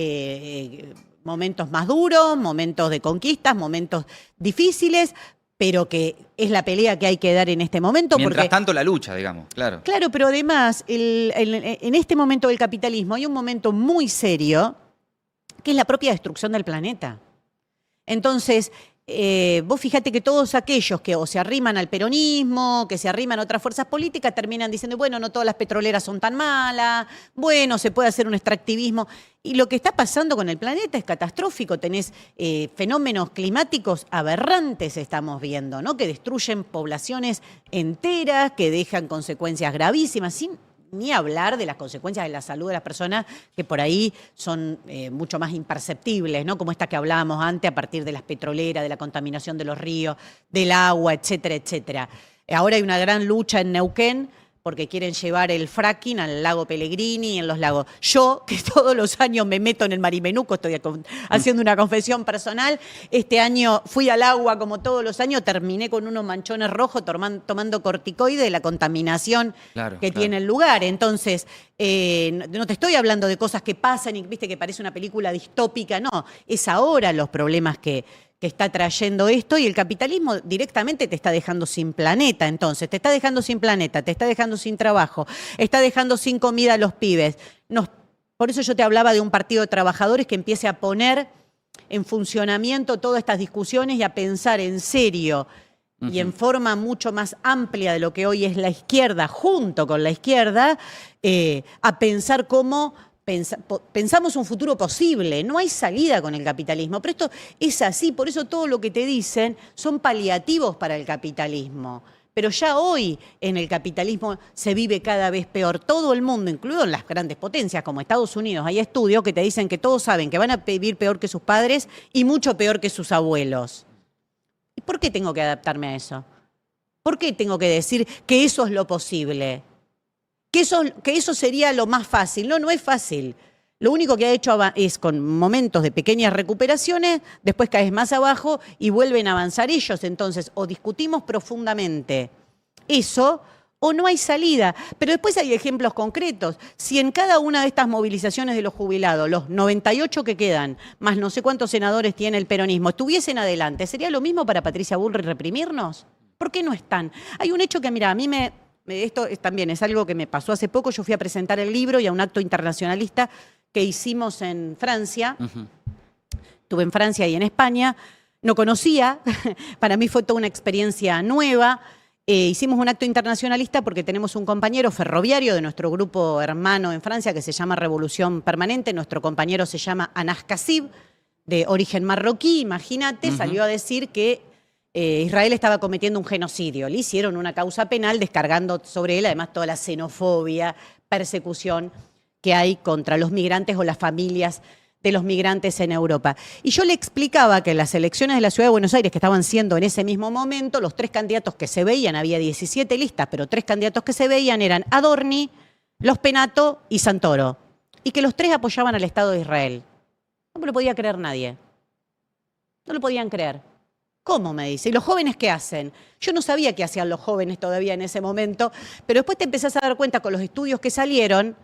momentos más duros, momentos de conquistas, momentos difíciles, pero que es la pelea que hay que dar en este momento. Mientras tanto la lucha, digamos, claro. Claro, pero además, en este momento del capitalismo hay un momento muy serio que es la propia destrucción del planeta. Entonces, vos fíjate que todos aquellos que o se arriman al peronismo, que se arriman a otras fuerzas políticas, terminan diciendo, bueno, no todas las petroleras son tan malas, bueno, se puede hacer un extractivismo. Y lo que está pasando con el planeta es catastrófico. Tenés fenómenos climáticos aberrantes, estamos viendo, ¿no? Que destruyen poblaciones enteras, que dejan consecuencias gravísimas, sin ni hablar de las consecuencias de la salud de las personas que por ahí son mucho más imperceptibles, ¿no? Como esta que hablábamos antes a partir de las petroleras, de la contaminación de los ríos, del agua, etcétera, etcétera. Ahora hay una gran lucha en Neuquén porque quieren llevar el fracking al lago Pellegrini y en los lagos. Yo, que todos los años me meto en el Marimenuco, estoy haciendo una confesión personal, este año fui al agua como todos los años, terminé con unos manchones rojos tomando corticoide de la contaminación que tiene el lugar. Entonces, no te estoy hablando de cosas que pasan y viste que parece una película distópica, no. Es ahora los problemas que está trayendo esto y el capitalismo directamente te está dejando sin planeta. Entonces, te está dejando sin planeta, te está dejando sin trabajo, está dejando sin comida a los pibes. Por eso yo te hablaba de un partido de trabajadores que empiece a poner en funcionamiento todas estas discusiones y a pensar en serio y en forma mucho más amplia de lo que hoy es la izquierda, junto con la izquierda, a pensar cómo pensamos un futuro posible, no hay salida con el capitalismo, pero esto es así, por eso todo lo que te dicen son paliativos para el capitalismo. Pero ya hoy en el capitalismo se vive cada vez peor. Todo el mundo, incluido en las grandes potencias como Estados Unidos, hay estudios que te dicen que todos saben que van a vivir peor que sus padres y mucho peor que sus abuelos. ¿Y por qué tengo que adaptarme a eso? ¿Por qué tengo que decir que eso es lo posible? Que eso sería lo más fácil. No, no es fácil. Lo único que ha hecho es con momentos de pequeñas recuperaciones, después caes más abajo y vuelven a avanzar ellos. Entonces, o discutimos profundamente eso o no hay salida. Pero después hay ejemplos concretos. Si en cada una de estas movilizaciones de los jubilados, los 98 que quedan, más no sé cuántos senadores tiene el peronismo, estuviesen adelante, ¿sería lo mismo para Patricia Bullrich reprimirnos? ¿Por qué no están? Hay un hecho que, mira, a mí esto también es algo que me pasó hace poco. Yo fui a presentar el libro y a un acto internacionalista que hicimos en Francia. Estuve en Francia y en España. No conocía, para mí fue toda una experiencia nueva. Hicimos un acto internacionalista porque tenemos un compañero ferroviario de nuestro grupo hermano en Francia que se llama Revolución Permanente. Nuestro compañero se llama Anas Kassib, de origen marroquí. Imagínate, salió a decir que Israel estaba cometiendo un genocidio. Le hicieron una causa penal descargando sobre él, además, toda la xenofobia, persecución que hay contra los migrantes o las familias de los migrantes en Europa. Y yo le explicaba que en las elecciones de la Ciudad de Buenos Aires, que estaban siendo en ese mismo momento, los 3 candidatos que se veían, había 17 listas, pero 3 candidatos que se veían eran Adorni, Los Penato y Santoro. Y que los 3 apoyaban al Estado de Israel. No me lo podía creer nadie. No lo podían creer. ¿Cómo? Me dice. ¿Y los jóvenes qué hacen? Yo no sabía qué hacían los jóvenes todavía en ese momento, pero después te empezás a dar cuenta con los estudios que salieron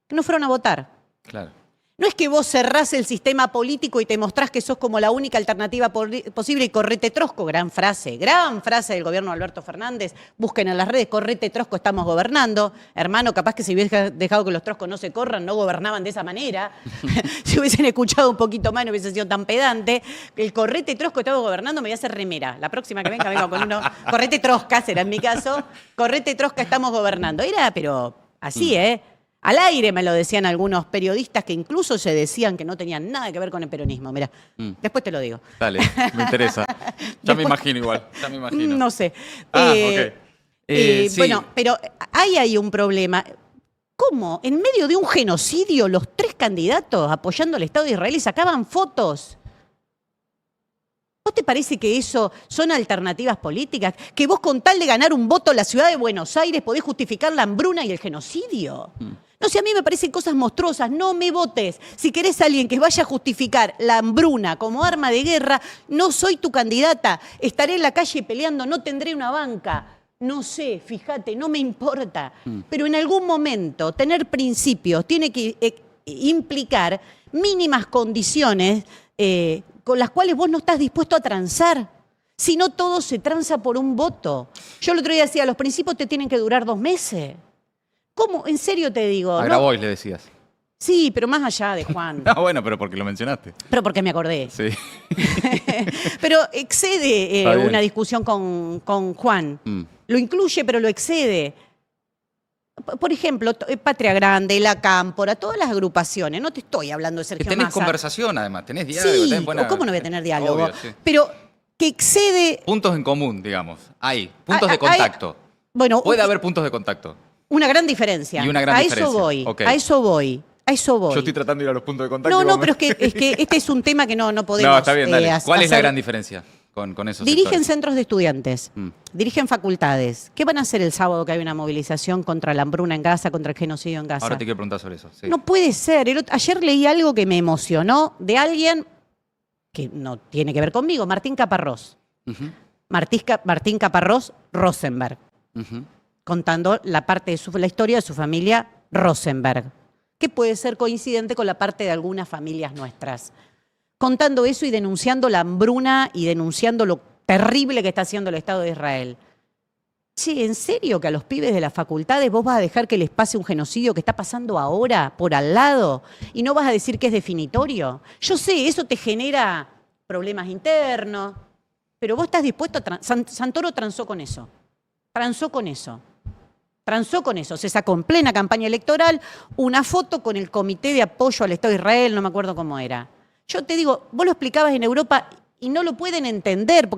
que no fueron a votar. Claro. No es que vos cerrás el sistema político y te mostrás que sos como la única alternativa posible y correte trosco. Gran frase del gobierno de Alberto Fernández. Busquen en las redes, correte trosco, estamos gobernando. Hermano, capaz que si hubiese dejado que los troscos no se corran, no gobernaban de esa manera. Si hubiesen escuchado un poquito más, no hubiese sido tan pedante. El correte trosco, estamos gobernando, me voy a hacer remera. La próxima que venga, vengo con uno. Correte trosca, será en mi caso. Correte trosca, estamos gobernando. Era, pero así, Al aire me lo decían algunos periodistas que incluso se decían que no tenían nada que ver con el peronismo. Mira, después te lo digo. Dale, me interesa. Ya me imagino igual, ya me imagino. No sé. Ok. Sí. Bueno, pero hay ahí un problema. ¿Cómo? En medio de un genocidio, los 3 candidatos apoyando al Estado de Israel sacaban fotos. ¿Vos te parece que eso son alternativas políticas? ¿Que vos con tal de ganar un voto en la ciudad de Buenos Aires podés justificar la hambruna y el genocidio? No sé, a mí me parecen cosas monstruosas. No me votes. Si querés a alguien que vaya a justificar la hambruna como arma de guerra, no soy tu candidata. Estaré en la calle peleando, no tendré una banca. No sé, fíjate, no me importa. Pero en algún momento tener principios tiene que implicar mínimas condiciones con las cuales vos no estás dispuesto a transar. Si no, todo se transa por un voto. Yo el otro día decía, los principios te tienen que durar 2 meses. ¿Cómo? En serio te digo. A Grabois le decías. Sí, pero más allá de Juan. Ah, bueno, pero porque lo mencionaste. Pero porque me acordé. Sí. Pero excede una discusión con Juan. Lo incluye, pero lo excede. Por ejemplo, Patria Grande, La Cámpora, todas las agrupaciones. No te estoy hablando de Sergio Massa. Tenés conversación, además, tenés diálogo. Sí, tenés buena... ¿cómo no voy a tener diálogo? Obvio, sí. Pero que excede... Puntos en común, digamos. Hay puntos de contacto. Bueno, puede haber puntos de contacto. Una gran diferencia. Y una gran diferencia. Eso voy, Okay. a eso voy. Yo estoy tratando de ir a los puntos de contacto. No, pero es que este es un tema que no podemos. No, está bien, dale. ¿Cuál es la gran diferencia con esos Dirigen sectores? centros de estudiantes, dirigen facultades. ¿Qué van a hacer el sábado que hay una movilización contra la hambruna en Gaza, contra el genocidio en Gaza? Ahora te quiero preguntar sobre eso. Sí. No puede ser. Ayer leí algo que me emocionó de alguien que no tiene que ver conmigo, Martín Caparrós. Martín Caparrós Rosenberg. Contando la parte de la historia de su familia Rosenberg, que puede ser coincidente con la parte de algunas familias nuestras. Contando eso y denunciando la hambruna y denunciando lo terrible que está haciendo el Estado de Israel. Che, ¿en serio que a los pibes de las facultades vos vas a dejar que les pase un genocidio que está pasando ahora, por al lado, y no vas a decir que es definitorio? Yo sé, eso te genera problemas internos, pero vos estás dispuesto a... Santoro transó con eso. transó con eso, se sacó en plena campaña electoral una foto con el Comité de Apoyo al Estado de Israel, no me acuerdo cómo era. Yo te digo, vos lo explicabas en Europa y no lo pueden entender,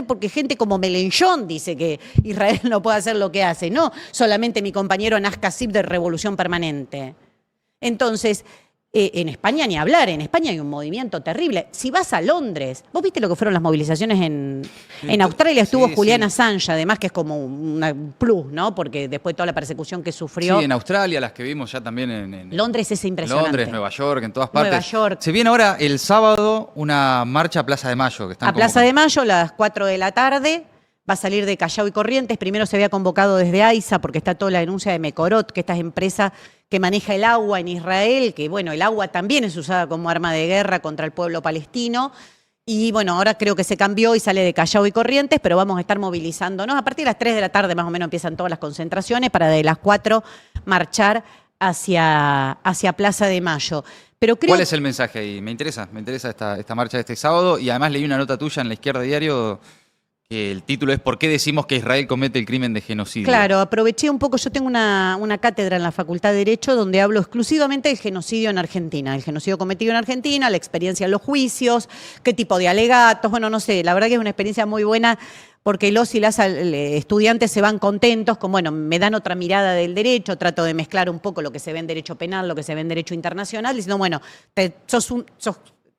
porque gente como Melenchon dice que Israel no puede hacer lo que hace, no solamente mi compañero Anas Kassib de Revolución Permanente. Entonces, en España ni hablar, en España hay un movimiento terrible. Si vas a Londres, vos viste lo que fueron las movilizaciones en Australia, estuvo Julian Assange, además que es como un plus, ¿no? Porque después de toda la persecución que sufrió. Sí, en Australia, las que vimos ya también en Londres es impresionante. Londres, Nueva York, en todas partes. Nueva York. Se viene ahora el sábado una marcha a Plaza de Mayo. Que están a Plaza de Mayo, a las 4 de la tarde. Va a salir de Callao y Corrientes. Primero se había convocado desde AISA, porque está toda la denuncia de Mekorot, que esta es empresa que maneja el agua en Israel, que bueno, el agua también es usada como arma de guerra contra el pueblo palestino. Y bueno, ahora creo que se cambió y sale de Callao y Corrientes, pero vamos a estar movilizándonos. A partir de las 3 de la tarde más o menos empiezan todas las concentraciones para de las 4 marchar hacia Plaza de Mayo. Pero creo... ¿Cuál es el mensaje ahí? Me interesa esta marcha de este sábado, y además leí una nota tuya en La Izquierda Diario que el título es ¿Por qué decimos que Israel comete el crimen de genocidio? Claro, aproveché un poco, yo tengo una cátedra en la Facultad de Derecho donde hablo exclusivamente del genocidio en Argentina, el genocidio cometido en Argentina, la experiencia en los juicios, qué tipo de alegatos, bueno, no sé, la verdad que es una experiencia muy buena porque los y las estudiantes se van contentos, con, bueno, me dan otra mirada del derecho, trato de mezclar un poco lo que se ve en derecho penal, lo que se ve en derecho internacional, diciendo, bueno, te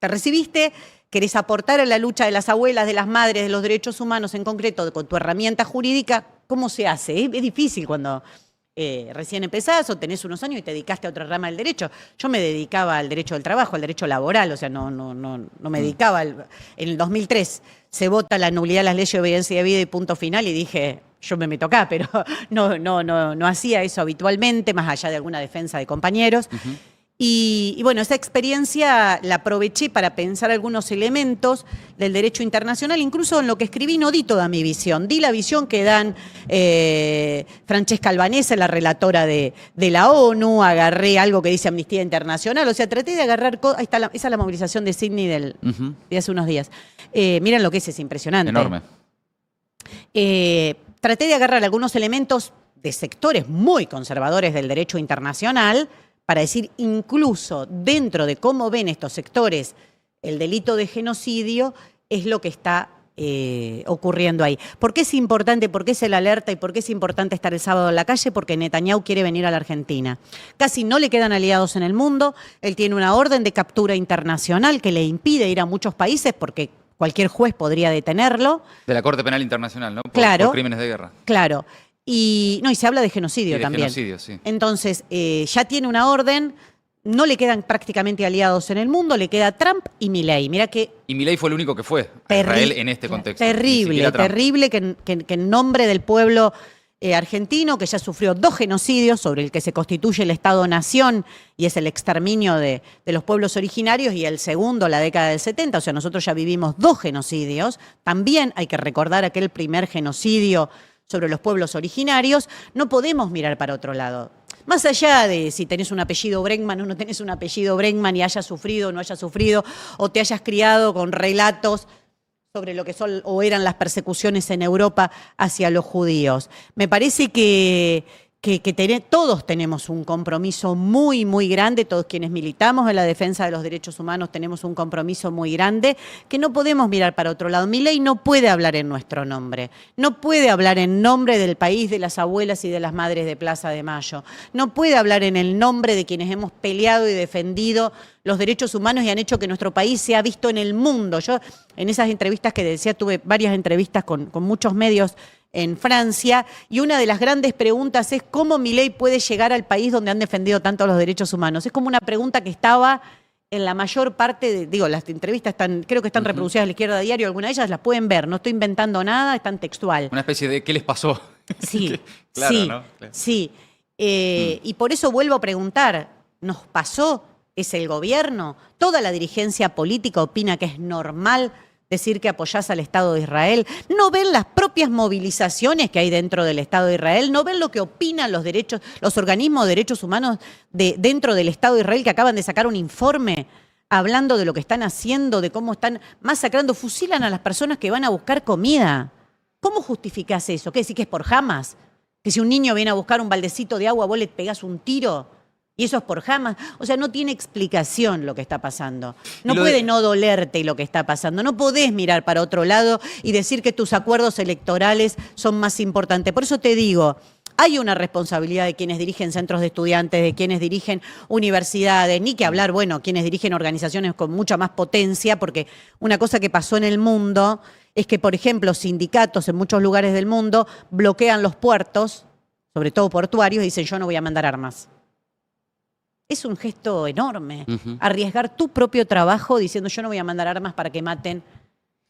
recibiste, querés aportar a la lucha de las abuelas, de las madres, de los derechos humanos en concreto, con tu herramienta jurídica, ¿cómo se hace? Es difícil cuando recién empezás o tenés unos años y te dedicaste a otra rama del derecho. Yo me dedicaba al derecho del trabajo, al derecho laboral, o sea, no me dedicaba. En el 2003 se vota la nulidad de las leyes de obediencia de vida y punto final y dije, yo me meto acá, pero no hacía eso habitualmente, más allá de alguna defensa de compañeros. Y bueno, esa experiencia la aproveché para pensar algunos elementos del derecho internacional. Incluso en lo que escribí no di toda mi visión. Di la visión que dan Francesca Albanese, la relatora de la ONU. Agarré algo que dice Amnistía Internacional. O sea, traté de agarrar... Ahí está esa es la movilización de Sydney de hace unos días. Miren lo que es impresionante. Enorme. Traté de agarrar algunos elementos de sectores muy conservadores del derecho internacional para decir, incluso dentro de cómo ven estos sectores el delito de genocidio, es lo que está ocurriendo ahí. ¿Por qué es importante? ¿Por qué es el alerta? ¿Y por qué es importante estar el sábado en la calle? Porque Netanyahu quiere venir a la Argentina. Casi no le quedan aliados en el mundo. Él tiene una orden de captura internacional que le impide ir a muchos países porque cualquier juez podría detenerlo. De la Corte Penal Internacional, ¿no? Claro. Por crímenes de guerra. Claro. Y se habla de genocidio también. Genocidio, sí. Entonces, ya tiene una orden, no le quedan prácticamente aliados en el mundo, le queda Trump y Milei. Mirá que... Y Milei fue el único que fue a Israel en este contexto. Terrible que en nombre del pueblo argentino, que ya sufrió 2 genocidios sobre el que se constituye el Estado-Nación y es el exterminio de los pueblos originarios, y el segundo, la década del 70, o sea, nosotros ya vivimos 2 genocidios. También hay que recordar aquel primer genocidio sobre los pueblos originarios. No podemos mirar para otro lado. Más allá de si tenés un apellido Bregman o no tenés un apellido Bregman y hayas sufrido o no hayas sufrido, o te hayas criado con relatos sobre lo que son o eran las persecuciones en Europa hacia los judíos. Me parece que todos tenemos un compromiso muy, muy grande, todos quienes militamos en la defensa de los derechos humanos tenemos un compromiso muy grande, que no podemos mirar para otro lado. Milei no puede hablar en nuestro nombre, no puede hablar en nombre del país de las abuelas y de las madres de Plaza de Mayo, no puede hablar en el nombre de quienes hemos peleado y defendido los derechos humanos y han hecho que nuestro país sea visto en el mundo. Yo en esas entrevistas que decía, tuve varias entrevistas con muchos medios en Francia, y una de las grandes preguntas es cómo Milei puede llegar al país donde han defendido tanto los derechos humanos. Es como una pregunta que estaba en la mayor parte las entrevistas creo que están reproducidas en La Izquierda Diario, algunas de ellas las pueden ver, no estoy inventando nada, están textual. Una especie de ¿qué les pasó? Sí, claro, sí, ¿no? Claro. Sí. Y por eso vuelvo a preguntar, ¿nos pasó? ¿Es el gobierno? ¿Toda la dirigencia política opina que es normal decir que apoyás al Estado de Israel? ¿No ven las propias movilizaciones que hay dentro del Estado de Israel? ¿No ven lo que opinan los organismos de derechos humanos dentro del Estado de Israel, que acaban de sacar un informe hablando de lo que están haciendo, de cómo están masacrando, fusilan a las personas que van a buscar comida? ¿Cómo justificás eso? ¿Qué decís que es por Hamas? Que si un niño viene a buscar un baldecito de agua, vos le pegás un tiro. Y eso es por Hamas. O sea, no tiene explicación lo que está pasando. No puede no dolerte lo que está pasando. No podés mirar para otro lado y decir que tus acuerdos electorales son más importantes. Por eso te digo, hay una responsabilidad de quienes dirigen centros de estudiantes, de quienes dirigen universidades, ni que hablar, bueno, quienes dirigen organizaciones con mucha más potencia, porque una cosa que pasó en el mundo es que, por ejemplo, sindicatos en muchos lugares del mundo bloquean los puertos, sobre todo portuarios, y dicen yo no voy a mandar armas. Es un gesto enorme, arriesgar tu propio trabajo diciendo yo no voy a mandar armas para que maten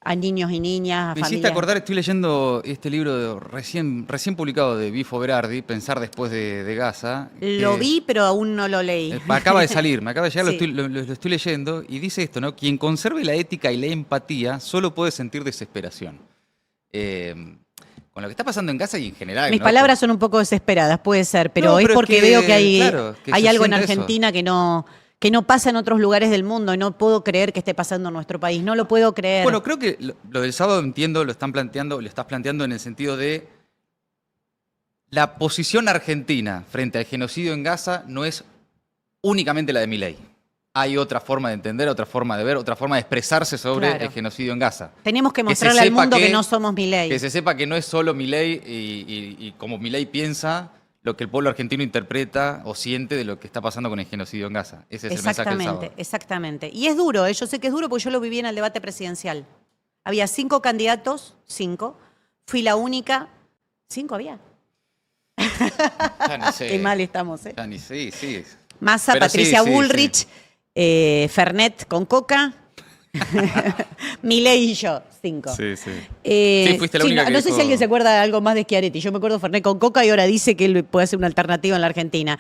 a niños y niñas, a Me familias. hiciste acordar, estoy leyendo este libro recién publicado de Bifo Berardi, Pensar después de Gaza. Lo vi, pero aún no lo leí. Acaba de salir, me acaba de llegar, Sí. lo estoy leyendo, y dice esto, ¿no? Quien conserve la ética y la empatía solo puede sentir desesperación. Con lo que está pasando en Gaza y en general. Mis ¿no? palabras son un poco desesperadas, puede ser, pero No, es pero es porque que, veo que hay, claro, que hay se algo en siente Argentina que no pasa en otros lugares del mundo y no puedo creer que esté pasando en nuestro país. No lo puedo creer. Bueno, creo que lo del sábado, entiendo, lo estás planteando en el sentido de la posición argentina frente al genocidio en Gaza no es únicamente la de Milei. Hay otra forma de entender, otra forma de ver, otra forma de expresarse sobre Claro. el genocidio en Gaza. Tenemos que se mostrarle al sepa mundo que no somos Milei. Que se sepa que no es solo Milei y como Milei piensa lo que el pueblo argentino interpreta o siente de lo que está pasando con el genocidio en Gaza. Ese es el mensaje del sábado. Exactamente. Y es duro, yo sé que es duro porque yo lo viví en el debate presidencial. Había 5 candidatos, 5. Fui la única. 5 había. Ya ni sé. Qué mal estamos, ¿eh? Ya ni sé, sí. Massa, Pero Patricia sí, Bullrich, sí. Fernet con coca, Milei y yo, 5. Sí, sí. Sí, fuiste la única que no sé dijo- si alguien se acuerda de algo más de Schiaretti. Yo me acuerdo de Fernet con coca y ahora dice que él puede ser una alternativa en la Argentina.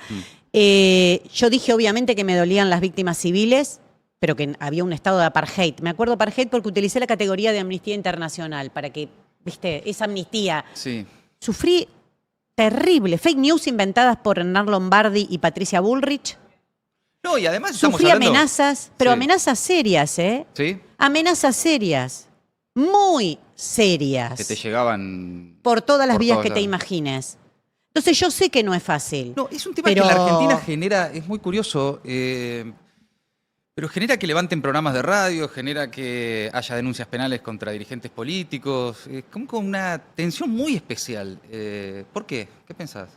Yo dije obviamente que me dolían las víctimas civiles, pero que había un estado de apartheid. Me acuerdo de apartheid porque utilicé la categoría de Amnistía Internacional para que, viste, esa amnistía. Sí. Sufrí terrible. Fake news inventadas por Hernán Lombardi y Patricia Bullrich. No, y además estamos Sufrí hablando... amenazas, pero Sí. amenazas serias, ¿eh? ¿Sí? Amenazas serias. Muy serias. Que te llegaban... Por todas las por vías todos que te lados. imagines. Entonces yo sé que no es fácil. No, es un tema Pero- que la Argentina genera, es muy curioso, pero genera que levanten programas de radio, genera que haya denuncias penales contra dirigentes políticos, como con una tensión muy especial. ¿Por qué? ¿Qué pensás?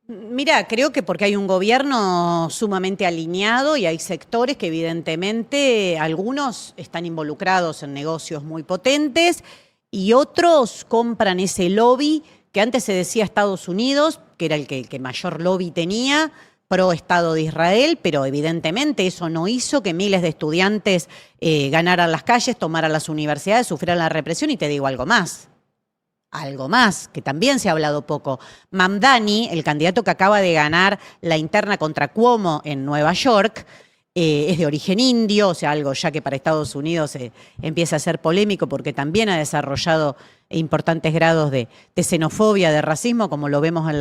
Mirá, creo que porque hay un gobierno sumamente alineado y hay sectores que evidentemente algunos están involucrados en negocios muy potentes y otros compran ese lobby que antes se decía Estados Unidos, que era el que mayor lobby tenía, pro Estado de Israel, pero evidentemente eso no hizo que miles de estudiantes ganaran las calles, tomaran las universidades, sufrieran la represión y te digo algo más. Algo más, que también se ha hablado poco. Mamdani, el candidato que acaba de ganar la interna contra Cuomo en Nueva York, es de origen indio, o sea, algo ya que para Estados Unidos empieza a ser polémico porque también ha desarrollado importantes grados de xenofobia, de racismo, como lo vemos en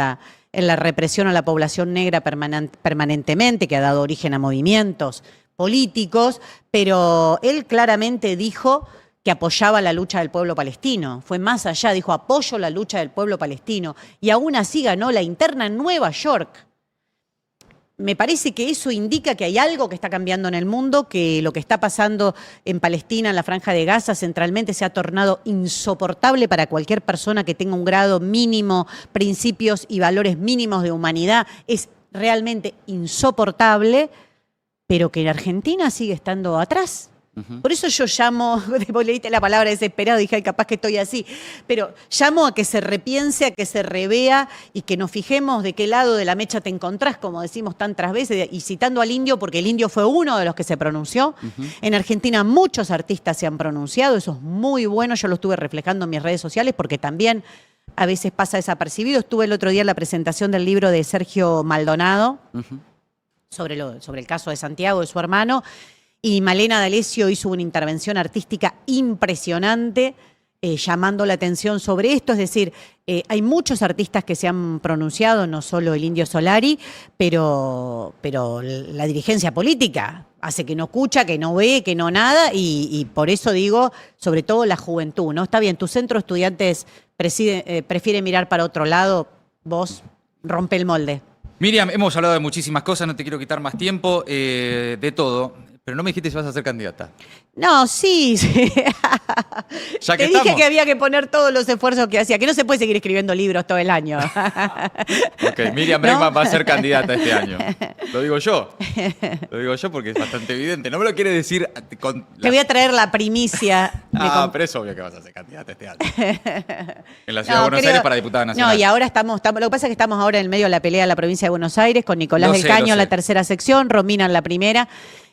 la represión a la población negra permanentemente, que ha dado origen a movimientos políticos, pero él claramente dijo que apoyaba la lucha del pueblo palestino. Fue más allá, dijo, apoyo la lucha del pueblo palestino. Y aún así ganó la interna en Nueva York. Me parece que eso indica que hay algo que está cambiando en el mundo, que lo que está pasando en Palestina, en la Franja de Gaza, centralmente se ha tornado insoportable para cualquier persona que tenga un grado mínimo, principios y valores mínimos de humanidad. Es realmente insoportable, pero que en Argentina sigue estando atrás. Por eso yo llamo, vos leíste la palabra desesperado, dije, ay, capaz que estoy así, pero llamo a que se repiense, a que se revea y que nos fijemos de qué lado de la mecha te encontrás, como decimos tantas veces, y citando al indio, porque el indio fue uno de los que se pronunció. En Argentina muchos artistas se han pronunciado, eso es muy bueno, yo lo estuve reflejando en mis redes sociales porque también a veces pasa desapercibido. Estuve el otro día en la presentación del libro de Sergio Maldonado sobre el caso de Santiago, de su hermano, y Malena D'Alessio hizo una intervención artística impresionante llamando la atención sobre esto. Es decir, hay muchos artistas que se han pronunciado, no solo el Indio Solari, pero la dirigencia política hace que no escucha, que no ve, que no nada, y por eso digo, sobre todo la juventud, ¿no? Está bien, tu centro de estudiantes prefiere mirar para otro lado, vos rompe el molde. Miriam, hemos hablado de muchísimas cosas, no te quiero quitar más tiempo, de todo, pero no me dijiste si vas a ser candidata. No, sí. Ya que Te dije estamos. que había que poner todos los esfuerzos que hacía, que no se puede seguir escribiendo libros todo el año. Ok, Miriam Bregman va a ser candidata este año. Lo digo yo. Lo digo yo porque es bastante evidente. No me lo quiere decir con... Te voy a traer la primicia. Pero es obvio que vas a ser candidata este año. En la ciudad No, de Buenos creo- Aires para diputada nacional. No, y ahora estamos, lo que pasa es que estamos ahora en el medio de la pelea de la provincia de Buenos Aires, con Nicolás Lo del sé, Caño lo en la sé. tercera sección, Romina en la primera,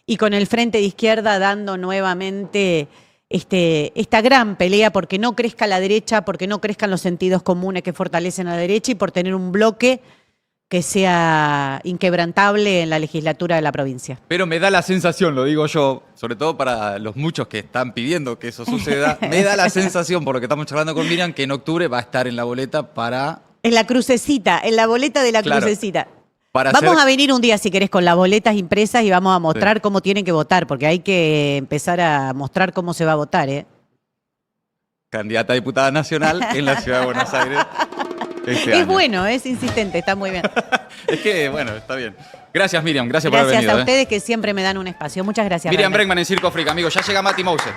y con el Frente de Izquierda dando nuevamente esta gran pelea porque no crezca la derecha, porque no crezcan los sentidos comunes que fortalecen a la derecha y por tener un bloque que sea inquebrantable en la legislatura de la provincia. Pero me da la sensación, lo digo yo, sobre todo para los muchos que están pidiendo que eso suceda, me da la sensación, por lo que estamos charlando con Miriam, que en octubre va a estar en la boleta para... En la crucecita, en la boleta de la Claro. crucecita. para Vamos ser- a venir un día, si querés, con las boletas impresas y vamos a mostrar cómo tienen que votar, porque hay que empezar a mostrar cómo se va a votar, ¿eh? candidata a diputada nacional en la ciudad de Buenos Aires este Es año. bueno, es insistente, está muy bien. Es que, bueno, está bien. Gracias, Miriam. Gracias por haber Gracias venido. a ustedes que siempre me dan un espacio. Muchas gracias. Miriam Werner. Bregman en Circo Freak, amigos. Ya llega Mati Mouser.